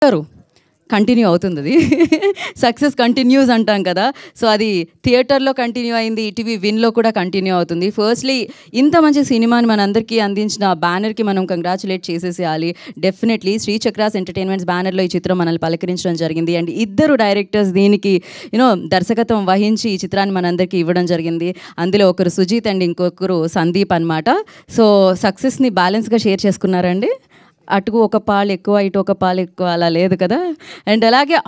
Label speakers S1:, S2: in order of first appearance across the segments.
S1: గారు కంటిన్యూ అవుతుంది అది. సక్సెస్ కంటిన్యూస్ అంటాం కదా. సో అది థియేటర్లో కంటిన్యూ అయింది, ఈటీవీ విన్లో కూడా కంటిన్యూ అవుతుంది. ఫస్ట్లీ ఇంత మంచి సినిమాని మనందరికీ అందించిన బ్యానర్కి మనం కంగ్రాచులేట్ చేసేసేయాలి. డెఫినెట్లీ శ్రీ చక్రాస్ ఎంటర్టైన్మెంట్స్ బ్యానర్లో ఈ చిత్రం మనల్ని పలకరించడం జరిగింది. అండ్ ఇద్దరు డైరెక్టర్స్ దీనికి దర్శకత్వం వహించి ఈ చిత్రాన్ని మనందరికీ ఇవ్వడం జరిగింది. అందులో ఒకరు సుజీత్ అండ్ ఇంకొకరు సందీప్ అనమాట. సో సక్సెస్ని బ్యాలెన్స్గా షేర్ చేసుకున్నారండి. అటు ఒక పాలు ఎక్కువ, ఇటు ఒక పాలు ఎక్కువ, అలా లేదు కదా. అండ్ అలాగే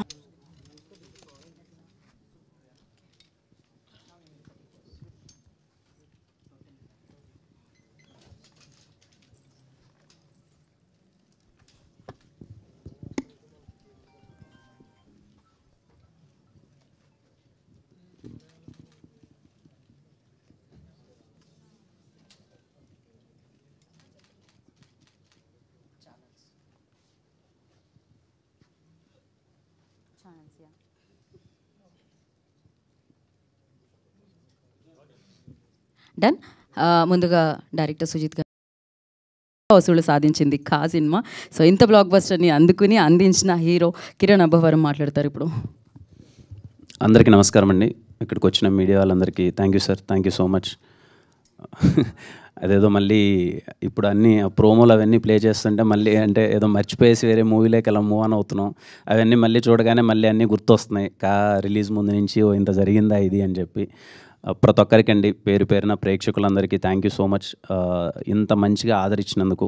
S1: డన్. ముందుగా డైరెక్టర్ సుజిత్ గారు వసూళ్లు సాధించింది కా సినిమా. సో ఇంత బ్లాక్ బస్టర్ని అందుకుని అందించిన హీరో కిరణ్ అబ్బవరం మాట్లాడతారు ఇప్పుడు.
S2: అందరికీ నమస్కారం అండి. ఇక్కడికి వచ్చిన మీడియా వాళ్ళందరికీ thank you sir, thank you so much. అదేదో మళ్ళీ ఇప్పుడు అన్నీ ప్రోమోలు అవన్నీ ప్లే చేస్తుంటే మళ్ళీ అంటే ఏదో మర్చిపోయేసి వేరే మూవీలోకి అలా మూవ్ ఆన్ అవుతున్నాం. అవన్నీ మళ్ళీ చూడగానే మళ్ళీ అన్నీ గుర్తొస్తున్నాయి. రిలీజ్ ముందు నుంచి ఇంత జరిగిందా ఇది అని చెప్పి. ప్రతి ఒక్కరికండి పేరు పేరున ప్రేక్షకులందరికీ థ్యాంక్ యూ సో మచ్. ఇంత మంచిగా ఆదరించినందుకు.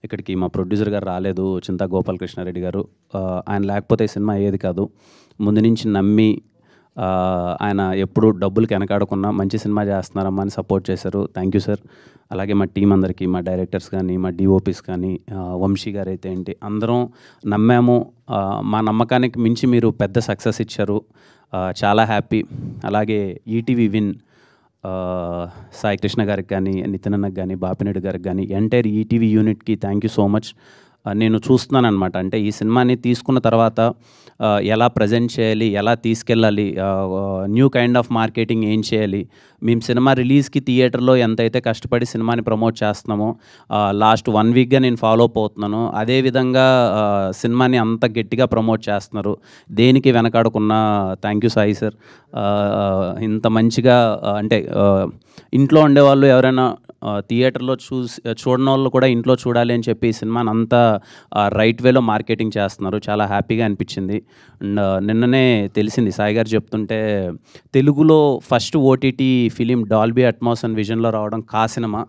S2: ఇక్కడికి మా ప్రొడ్యూసర్ గారు రాలేదు, చింతా గోపాలకృష్ణారెడ్డి గారు. ఆయన లేకపోతే ఈ సినిమా అయ్యేది కాదు. ముందు నుంచి నమ్మి ఆయన ఎప్పుడు డబ్బులకి వెనకాడకుండా మంచి సినిమా చేస్తున్నారమ్మా అని సపోర్ట్ చేశారు. Thank you sir. అలాగే మా టీం అందరికీ, మా డైరెక్టర్స్ కానీ, మా డిఓపీస్ కానీ, వంశీ గారు అయితే ఏంటి, అందరం నమ్మాము. మా నమ్మకానికి మించి మీరు పెద్ద సక్సెస్ ఇచ్చారు. చాలా హ్యాపీ. అలాగే ఈటీవీ విన్ సాయి కృష్ణ గారికి కానీ, నితిన్ అన్నకి కానీ, బాపినేడు గారికి కానీ, ఎంటైర్ ఈటీవీ యూనిట్కి థ్యాంక్ యూ సో మచ్. నేను చూస్తున్నాను అనమాట. అంటే ఈ సినిమాని తీసుకున్న తర్వాత ఎలా ప్రజెంట్ చేయాలి, ఎలా తీసుకెళ్ళాలి, న్యూ కైండ్ ఆఫ్ మార్కెటింగ్ ఏం చేయాలి. మేము సినిమా రిలీజ్కి థియేటర్లో ఎంతైతే కష్టపడి సినిమాని ప్రమోట్ చేస్తున్నామో లాస్ట్ 1 వీక్గా నేను ఫాలో అప్ అవుతున్నాను. అదేవిధంగా సినిమాని అంత గట్టిగా ప్రమోట్ చేస్తున్నారు. దేనికి వెనకాడకున్నా థ్యాంక్ యూ సాయి సార్. ఇంత మంచిగా అంటే ఇంట్లో ఉండేవాళ్ళు ఎవరైనా థియేటర్లో చూడని వాళ్ళు కూడా ఇంట్లో చూడాలి అని చెప్పి ఈ సినిమాని అంతా రైట్ వేలో మార్కెటింగ్ చేస్తున్నారు. చాలా హ్యాపీగా అనిపించింది. అండ్ నిన్ననే తెలిసింది సాయి గారు చెప్తుంటే, తెలుగులో first OTT film Dolby Atmos and విజన్లో రావడం కా సినిమా.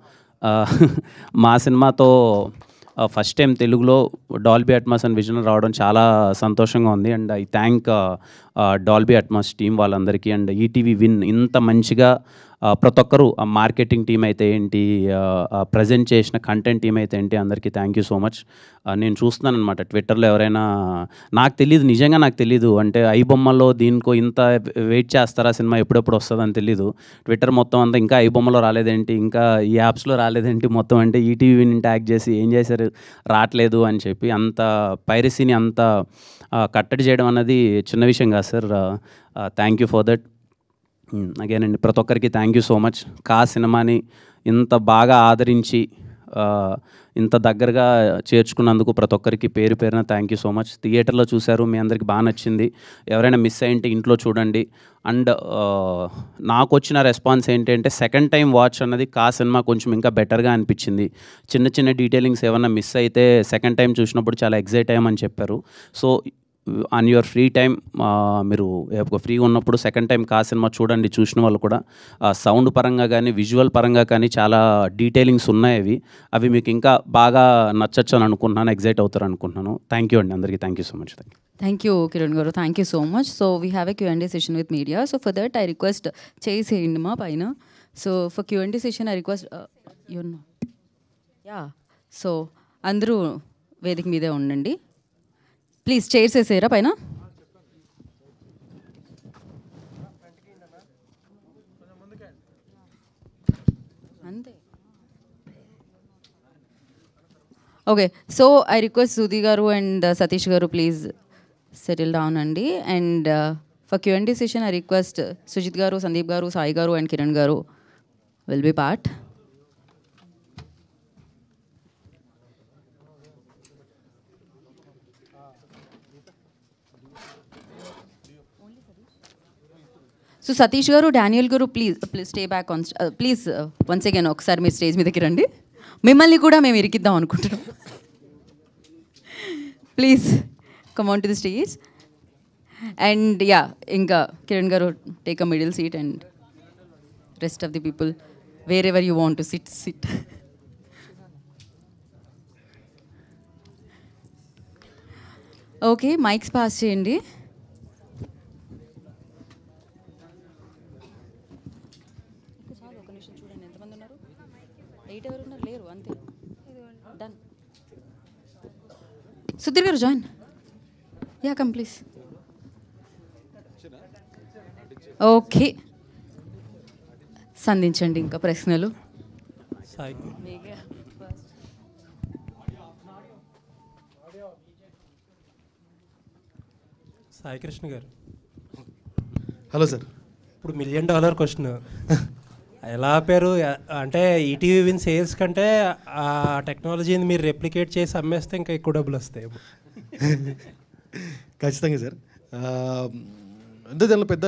S2: మా సినిమాతో ఫస్ట్ టైం తెలుగులో డాల్బీ అట్మాస్ అండ్ విజన్ రావడం చాలా సంతోషంగా ఉంది. And I thank Dolby Atmos team వాళ్ళందరికీ. అండ్ ఈటీవీ విన్ ఇంత మంచిగా ప్రతి ఒక్కరు మార్కెటింగ్ టీం అయితే ఏంటి, ప్రజెంట్ చేసిన కంటెంట్ టీం అయితే ఏంటి, అందరికీ థ్యాంక్ యూ సో మచ్. నేను చూస్తున్నాను అనమాట ట్విట్టర్లో ఎవరైనా, నాకు తెలీదు, నిజంగా నాకు తెలీదు. అంటే ఐ బొమ్మలో దీనికో ఇంత వెయిట్ చేస్తారా, సినిమా ఎప్పుడెప్పుడు వస్తుందని తెలీదు. ట్విట్టర్ మొత్తం అంతా ఇంకా ఐ బొమ్మలో రాలేదేంటి, ఇంకా ఈ యాప్స్లో రాలేదేంటి, మొత్తం అంటే ఈటీవీని ట్యాగ్ చేసి ఏం చేశారు, రావట్లేదు అని చెప్పి అంత పైరసీని అంత కట్టడి చేయడం అన్నది చిన్న విషయం కాదు sir. Thank you for that. Again అండి ప్రతి ఒక్కరికి థ్యాంక్ యూ సో మచ్. కా సినిమాని ఇంత బాగా ఆదరించి ఇంత దగ్గరగా చేర్చుకున్నందుకు ప్రతి ఒక్కరికి పేరు పేరున థ్యాంక్ యూ సో మచ్. థియేటర్లో చూశారు, మీ అందరికి బాగా నచ్చింది. ఎవరైనా మిస్ అయ్యింటే ఇంట్లో చూడండి. అండ్ నాకు వచ్చిన రెస్పాన్స్ ఏంటంటే, సెకండ్ టైం వాచ్ అన్నది కా సినిమా కొంచెం ఇంకా బెటర్గా అనిపించింది. చిన్న చిన్న డీటెయిలింగ్స్ ఏమన్నా మిస్ అయితే సెకండ్ టైం చూసినప్పుడు చాలా ఎగ్జైట్ అయ్యామని చెప్పారు. So on your free time మీరు ఫ్రీగా ఉన్నప్పుడు సెకండ్ టైం కా సినిమా చూడండి. చూసిన వాళ్ళు కూడా సౌండ్ పరంగా కానీ, విజువల్ పరంగా కానీ చాలా డీటెయిలింగ్స్ ఉన్నాయి. అవి మీకు ఇంకా బాగా నచ్చచ్చు అని అనుకుంటున్నాను, ఎగ్జైట్ అవుతారు అనుకుంటున్నాను. థ్యాంక్ యూ అండి, అందరికీ thank you so much.
S1: Thank you Kiran గారు, thank you so much. So we have a Q&A session with media. So for that I request చేసేయండి మా పైన. So for Q&A session I request so అందరూ వేదిక మీదే ఉండండి ప్లీజ్. చైర్స్ వేసేయరా పైన. అంతే. Okay, so I request Sudhi గారు అండ్ సతీష్ గారు ప్లీజ్ సెటిల్ డౌన్ అండి. And for Q&A session I request Sujith గారు, సందీప్ గారు, సాయి గారు అండ్ కిరణ్ గారు will be part. So Satish గారు, డానియల్ గారు, please stay back on, please once again ఒకసారి మీరు స్టేజ్ మీదకి రండి. మిమ్మల్ని కూడా మేము ఇరికిద్దాం అనుకుంటున్నాం. Please come on to the stage. And yeah, ఇంకా కిరణ్ గారు take a middle seat and rest of the people wear ever you want to SIT. Okay, mics pass చేయండి. చూడండి ఎంతమంది ఉన్నారు. 8 ఎవరు ఉన్నారు? లేరు, అంతే. డన్. సుధీర్ గారు join. Yeah, come please. Okay, సంధించండి ఇంకా ప్రశ్నలు.
S3: సాయి కృష్ణ గారు,
S4: హలో సార్.
S3: ఇప్పుడు $1 మిలియన్ క్వశ్చన్ ఎలా ఆపారు? అంటే ఈటీవీ విన్ సేల్స్ కంటే ఆ టెక్నాలజీని మీరు రెప్లికేట్ చేసి అమ్మేస్తే ఇంకా ఎక్కువ డబ్బులు వస్తాయి.
S4: ఖచ్చితంగా సార్. అంటే దానిలో పెద్ద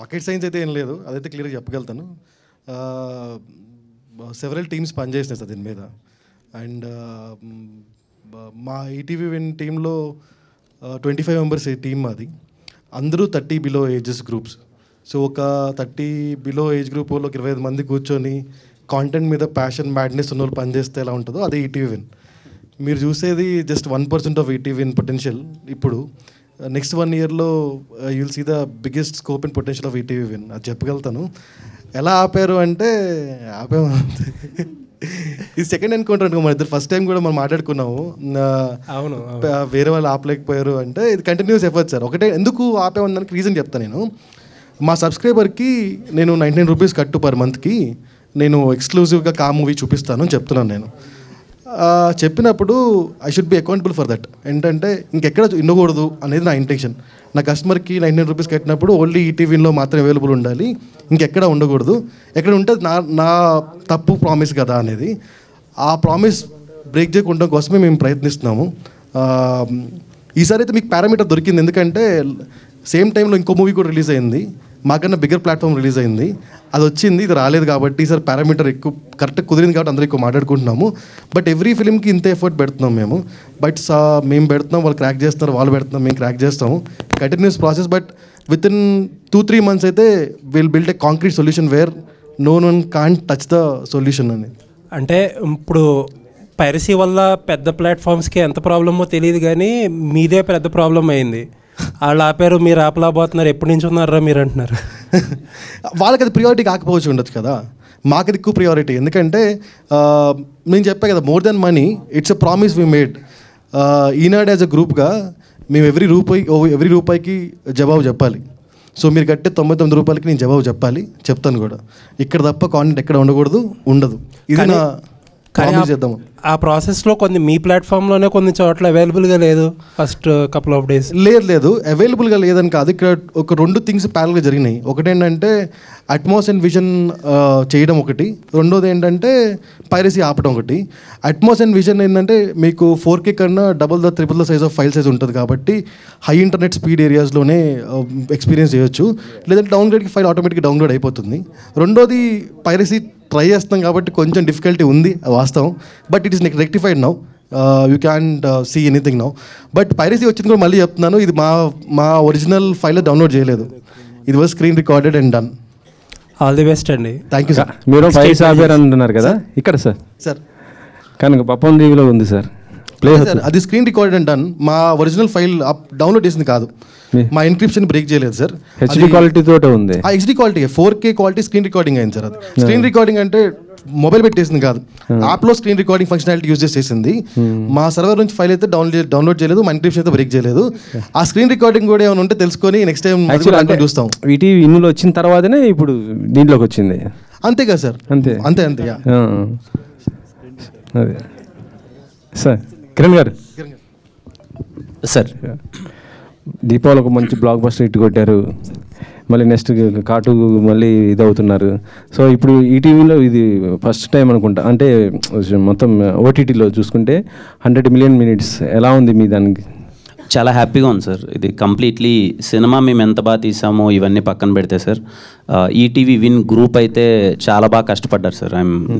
S4: రాకెట్ సైన్స్ అయితే ఏం లేదు, అదైతే క్లియర్గా చెప్పగలుగుతాను. సెవరల్ టీమ్స్ పనిచేసినాయి సార్ దీని మీద. అండ్ మా ఈటీవీ విన్ టీంలో 25 మెంబర్స్ టీమ్ మాది. అందరూ 30 బిలో ఏజెస్ గ్రూప్స్. సో ఒక 30 బిలో ఏజ్ గ్రూప్ వాళ్ళకి 25 మంది కూర్చొని కాంటెంట్ మీద ప్యాషన్, మ్యాడ్నెస్ ఉన్న వాళ్ళు పనిచేస్తే ఎలా ఉంటుందో అదే ఈటీవీ విన్. మీరు చూసేది just 1% of ETV Win potential. ఇప్పుడు నెక్స్ట్ 1 ఇయర్లో you will see the biggest scope and potential of ETV Win. అది చెప్పగలుగుతాను. ఎలా ఆపారు అంటే ఆపాము. ఇది సెకండ్ ఎన్కౌంటర్ అనుకో, మన ఇద్దరు ఫస్ట్ టైం కూడా మనం మాట్లాడుకున్నాము.
S3: అవును,
S4: వేరే వాళ్ళు ఆపలేకపోయారు అంటే ఇది కంటిన్యూస్ ఎఫర్ట్ సార్. ఒకటే ఎందుకు ఆపేమన్నానికి రీజన్ చెప్తాను నేను. మా సబ్స్క్రైబర్కి నేను 99 రూపీస్ కట్టు పర్ మంత్కి నేను ఎక్స్క్లూజివ్గా కా మూవీ చూపిస్తాను అని చెప్తున్నాను నేను. చెప్పినప్పుడు I should be accountable for that. ఏంటంటే ఇంకెక్కడ ఉండకూడదు అనేది నా ఇంటెన్షన్. నా కస్టమర్కి 99 రూపీస్ కట్టినప్పుడు ఓన్లీ ఈటీవీలో మాత్రం అవైలబుల్ ఉండాలి, ఇంకెక్కడ ఉండకూడదు. ఎక్కడ ఉంటే నా తప్పు ప్రామిస్ కదా అనేది. ఆ ప్రామిస్ బ్రేక్ చేయకుండా కోసమే మేము ప్రయత్నిస్తున్నాము. ఈసారి అయితే మీకు పారామీటర్ దొరికింది, ఎందుకంటే సేమ్ టైంలో ఇంకో మూవీ కూడా రిలీజ్ అయింది, మాకన్నా బిగ్గర్ ప్లాట్ఫామ్ రిలీజ్ అయింది. అది వచ్చింది, ఇది రాలేదు కాబట్టి ఈసారి పారామీటర్ ఎక్కువ కరెక్ట్గా కుదిరింది కాబట్టి అందరూ ఎక్కువ మాట్లాడుకుంటున్నాము. బట్ ఎవ్రీ ఫిల్మ్కి ఇంత ఎఫర్ట్ పెడుతున్నాం మేము. బట్ మేము పెడుతున్నాం, వాళ్ళు క్రాక్ చేస్తున్నారు, వాళ్ళు పెడుతున్నాం, మేము క్రాక్ చేస్తాము. Continuous process. But within 2-3 months అయితే will build a concrete solution where no one can't touch the solution అని.
S3: అంటే ఇప్పుడు పైరసీ వల్ల పెద్ద ప్లాట్ఫామ్స్కి ఎంత ప్రాబ్లమో తెలియదు, కానీ మీదే పెద్ద ప్రాబ్లం అయింది. వాళ్ళు ఆపారు, మీరు ఆపలేకపోతున్నారు, ఎప్పటి నుంచి ఉన్నారా మీరు అంటున్నారు.
S4: వాళ్ళకి అది ప్రియారిటీ కాకపోవచ్చు ఉండొచ్చు కదా, మాకు అది ఎక్కువ ప్రియారిటీ. ఎందుకంటే నేను చెప్పా కదా, more than money it's a promise we made. Eenadu as a గ్రూప్గా మేము ఎవ్రీ రూపాయికి జవాబు చెప్పాలి. సో మీరు కట్టే 99 రూపాయలకి నేను జవాబు చెప్పాలి, చెప్తాను కూడా. ఇక్కడ తప్ప కాంటెంట్ ఎక్కడ ఉండకూడదు, ఉండదు. ఇది నా ప్రామిస్ చేద్దాము.
S3: ఆ ప్రాసెస్లో కొన్ని మీ ప్లాట్ఫామ్లోనే కొన్ని చోట్ల అవైలబుల్గా లేదు ఫస్ట్ కపుల్ ఆఫ్ డేస్.
S4: లేదు అవైలబుల్గా లేదని కాదు, ఇక్కడ ఒక 2 థింగ్స్ ప్యారల్గా జరిగినాయి. ఒకటి ఏంటంటే అట్మాస్ అండ్ విజన్ చేయడం ఒకటి, రెండోది ఏంటంటే పైరసీ ఆపడం ఒకటి. అట్మాస్ అండ్ విజన్ ఏంటంటే మీకు 4K కన్నా double the triple the size of file size ఉంటుంది కాబట్టి హై ఇంటర్నెట్ స్పీడ్ ఏరియాస్లోనే ఎక్స్పీరియన్స్ చేయొచ్చు, లేదంటే డౌన్గ్రేడ్కి ఫైల్ ఆటోమేటిక్గా డౌన్లోడ్ అయిపోతుంది. రెండోది పైరసీ ట్రై చేస్తాం కాబట్టి కొంచెం డిఫికల్టీ ఉంది, వాస్తవం. But it is rectified now, you can see anything now. But piracy వచ్చింది కూడా మళ్ళీ చెప్తున్నాను, ఇది మా ఒరిజినల్ ఫైల్ డౌన్లోడ్ చేయలేదు, ఇది was screen recorded and done.
S3: All the best అండి.
S4: Thank you sir.
S5: మీరు ఫైల్స్ ఆపారు అంటున్నారు కదా, ఇక్కడ సార్ కనుక పప్పం దీవిలో ఉంది సార్, ప్లే
S4: సార్. అది స్క్రీన్ రికార్డెడ్ అండ్ డన్. మా ఒరిజినల్ ఫైల్ డౌన్లోడ్ చేసింది కాదు, మా ఎన్క్రిప్షన్ బ్రేక్ చేయలేదు సార్.
S5: హెచ్డి క్వాలిటీ తోటే ఉంది.
S4: ఆ HD quality 4K quality screen recording అయింది సార్. అది స్క్రీన్ రికార్డింగ్ అంటే మొబైల్ పెట్టేసింది కాదు, యాప్లో స్క్రీన్ రికార్డింగ్ ఫంక్షనాలిటీ యూజ్ చేసేసింది. మా సర్వర్ నుంచి ఫైల్ అయితే డౌన్లోడ్ చేయలేదు, మా ఎన్క్రిప్షన్ అయితే బ్రేక్ చేయలేదు. ఆ స్క్రీన్ రికార్డింగ్ కూడా ఏమైనా ఉంటే తెలుసుకొని నెక్స్ట్ టైం చూస్తాం.
S5: ఈటీవీ ఇన్నులో వచ్చిన తర్వాతనే ఇప్పుడు దీంట్లోకి వచ్చింది, అంతే
S4: కదా సార్? అంతే.
S5: అదే సార్. కిరణ్ గారు
S2: సార్,
S5: దీపావళి ఒక మంచి బ్లాక్ బస్టర్ హిట్ కొట్టారు, మళ్ళీ నెక్స్ట్ కాటు మళ్ళీ ఇది అవుతున్నారు. సో ఇప్పుడు ఈటీవీలో ఇది ఫస్ట్ టైం అనుకుంటా, అంటే మొత్తం ఓటీటీలో చూసుకుంటే 100 మిలియన్ మినిట్స్ ఎలా ఉంది మీ దానికి?
S2: చాలా హ్యాపీగా ఉంది సార్. ఇది కంప్లీట్లీ సినిమా మేము ఎంత బాగా తీసామో ఇవన్నీ పక్కన పెడితే సార్, ఈటీవీ విన్ గ్రూప్ అయితే చాలా బాగా కష్టపడ్డారు సార్.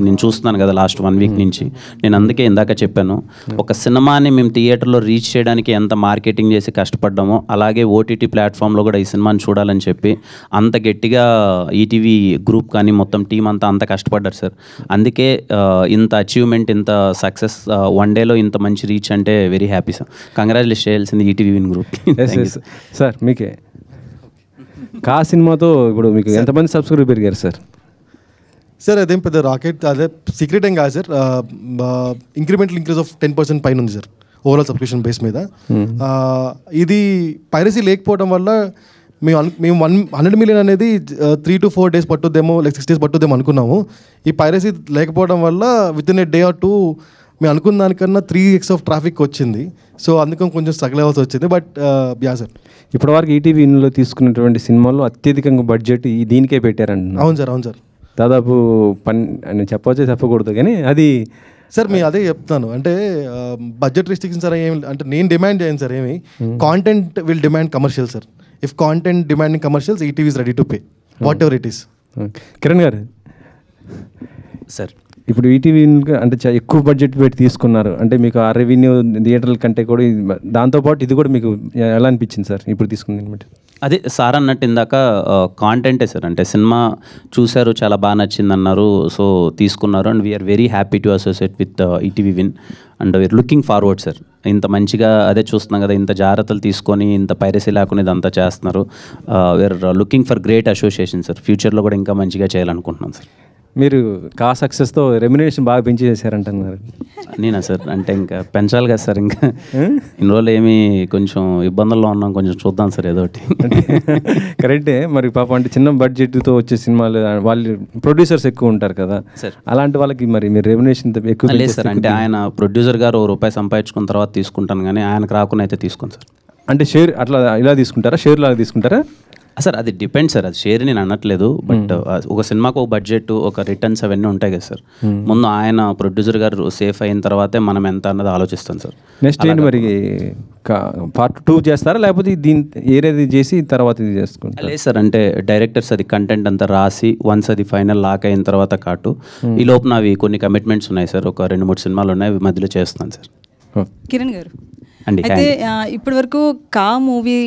S2: నేను చూస్తున్నాను కదా లాస్ట్ 1 వీక్ నుంచి. నేను అందుకే ఇందాక చెప్పాను, ఒక సినిమాని మేము థియేటర్లో రీచ్ చేయడానికి ఎంత మార్కెటింగ్ చేసి కష్టపడ్డామో, అలాగే ఓటీటీ ప్లాట్ఫామ్లో కూడా ఈ సినిమాని చూడాలని చెప్పి అంత గట్టిగా ఈటీవీ గ్రూప్ కానీ మొత్తం టీం అంత కష్టపడ్డారు సార్. అందుకే ఇంత అచీవ్మెంట్, ఇంత సక్సెస్, 1 డేలో ఇంత మంచి రీచ్ అంటే వెరీ హ్యాపీ సార్. కంగ్రాచులేట్ చేయాల్సింది ఈటీవీ విన్ గ్రూప్.
S5: సార్ మీకే కా సినిమాతో ఇప్పుడు మీకు ఎంతమంది సబ్స్క్రైబర్ పెరిగారు సార్?
S4: సార్ అదేం పెద్ద రాకెట్, అదే సీక్రెట్ ఏం కాదు సార్. ఇంక్రిమెంటల్ ఇంక్రీజ్ ఆఫ్ 10% పైన ఉంది సార్ ఓవరాల్ సబ్స్క్రిప్షన్ బేస్ మీద. ఇది పైరసీ లేకపోవడం వల్ల మేము 100 మిలియన్ అనేది 3 to 4 days పట్టుద్దేమో, లైక్ 6 days పట్టుద్దేమో అనుకున్నాము. ఈ పైరసీ లేకపోవడం వల్ల with in a day or 2 మేము అనుకున్న దానికన్నా 3x ఆఫ్ ట్రాఫిక్ వచ్చింది. సో అందుకని కొంచెం స్ట్రగుల్ అవ్వాల్సి వచ్చింది. బట్ యా సార్,
S5: ఇప్పటివరకు ఈటీవీలో తీసుకున్నటువంటి సినిమాల్లో అత్యధికంగా బడ్జెట్ దీనికే పెట్టారండి.
S4: అవును సార్, అవును సార్.
S5: దాదాపు అని చెప్పవచ్చే చెప్పకూడదు కానీ అది
S4: సార్ మీ అదే చెప్తాను. అంటే బడ్జెట్ రిస్ట్రిక్షన్ సార్ ఏమి అంటే నేను డిమాండ్ చేయను సార్. ఏమి content will demand commercial sir. If content demanding commercials, ETV is ready to pay what ever it is.
S5: Kiran గారు
S2: సార్,
S5: ఇప్పుడు ఈటీవీ అంటే ఎక్కువ బడ్జెట్ పెట్టి తీసుకున్నారు అంటే మీకు ఆ రెవెన్యూ థియేటర్ల కంటే కూడా దాంతోపాటు ఇది కూడా మీకు ఎలా అనిపించింది సార్ ఇప్పుడు తీసుకుంది బట్టి?
S2: అదే సార్ అన్నట్టు ఇందాక కాంటెంటే సార్. అంటే సినిమా చూశారు, చాలా బాగా నచ్చింది అన్నారు, సో తీసుకున్నారు. And we are very happy to associate with ETV Win and we are looking forward sir. ఇంత మంచిగా అదే చూస్తున్నాం కదా, ఇంత జాగ్రత్తలు తీసుకొని ఇంత పైరసీ లేకుండా ఇదంతా చేస్తున్నారు. We are looking for great association sir. ఫ్యూచర్లో కూడా ఇంకా మంచిగా చేయాలనుకుంటున్నాం సార్.
S5: మీరు కా సక్సెస్తో రెమ్యునరేషన్ బాగా పెంచి చేశారంటున్నారు.
S2: నేనా సార్? అంటే ఇంకా పెంచాలి కదా సార్. ఇంకా ఇన్ని రోజులు ఏమి కొంచెం ఇబ్బందుల్లో ఉన్నాం, కొంచెం చూద్దాం సార్ ఏదో ఒకటి.
S5: కరెక్టే. మరి పాపం అంటే చిన్న బడ్జెట్తో వచ్చే సినిమాలు వాళ్ళు ప్రొడ్యూసర్స్ ఎక్కువ ఉంటారు కదా
S2: సార్,
S5: అలాంటి వాళ్ళకి మరి మీరు రెమ్యునరేషన్ ఎక్కువ
S2: లేదు సార్. అంటే ఆయన ప్రొడ్యూసర్ గారు ₹1 సంపాదించుకున్న తర్వాత తీసుకుంటాను, కానీ ఆయనకు రాకుండా అయితే తీసుకోను సార్.
S5: అంటే షేర్ అట్లా ఇలా తీసుకుంటారా, షేర్ లాగా తీసుకుంటారా
S2: సార్? అది డిపెండ్ సార్. అది షేర్ నేను అనట్లేదు. బట్ ఒక సినిమాకు ఒక బడ్జెట్, ఒక రిటర్న్స్ అవన్నీ ఉంటాయి కదా సార్. ముందు ఆయన ప్రొడ్యూసర్ గారు సేఫ్ అయిన తర్వాతే మనం ఎంత అన్నది ఆలోచిస్తాం సార్.
S5: నెక్స్ట్ ఏంటి మరి, part 2 చేస్తారా లేకపోతే దీని ఏరేది చేసి తర్వాత ఇది చేసుకుంటారా?
S2: లేదు సార్, అంటే డైరెక్టర్స్ అది కంటెంట్ అంతా రాసి వన్స్ అది ఫైనల్ లాక్ అయిన తర్వాత కాటు ఈ లోపున అవి కొన్ని కమిట్మెంట్స్ ఉన్నాయి సార్. ఒక 2-3 సినిమాలు ఉన్నాయి, అవి మధ్యలో చేస్తున్నాను సార్.
S1: కిరణ్ గారు,
S2: అండి
S1: అయితే ఇప్పటి వరకు కా మూవీ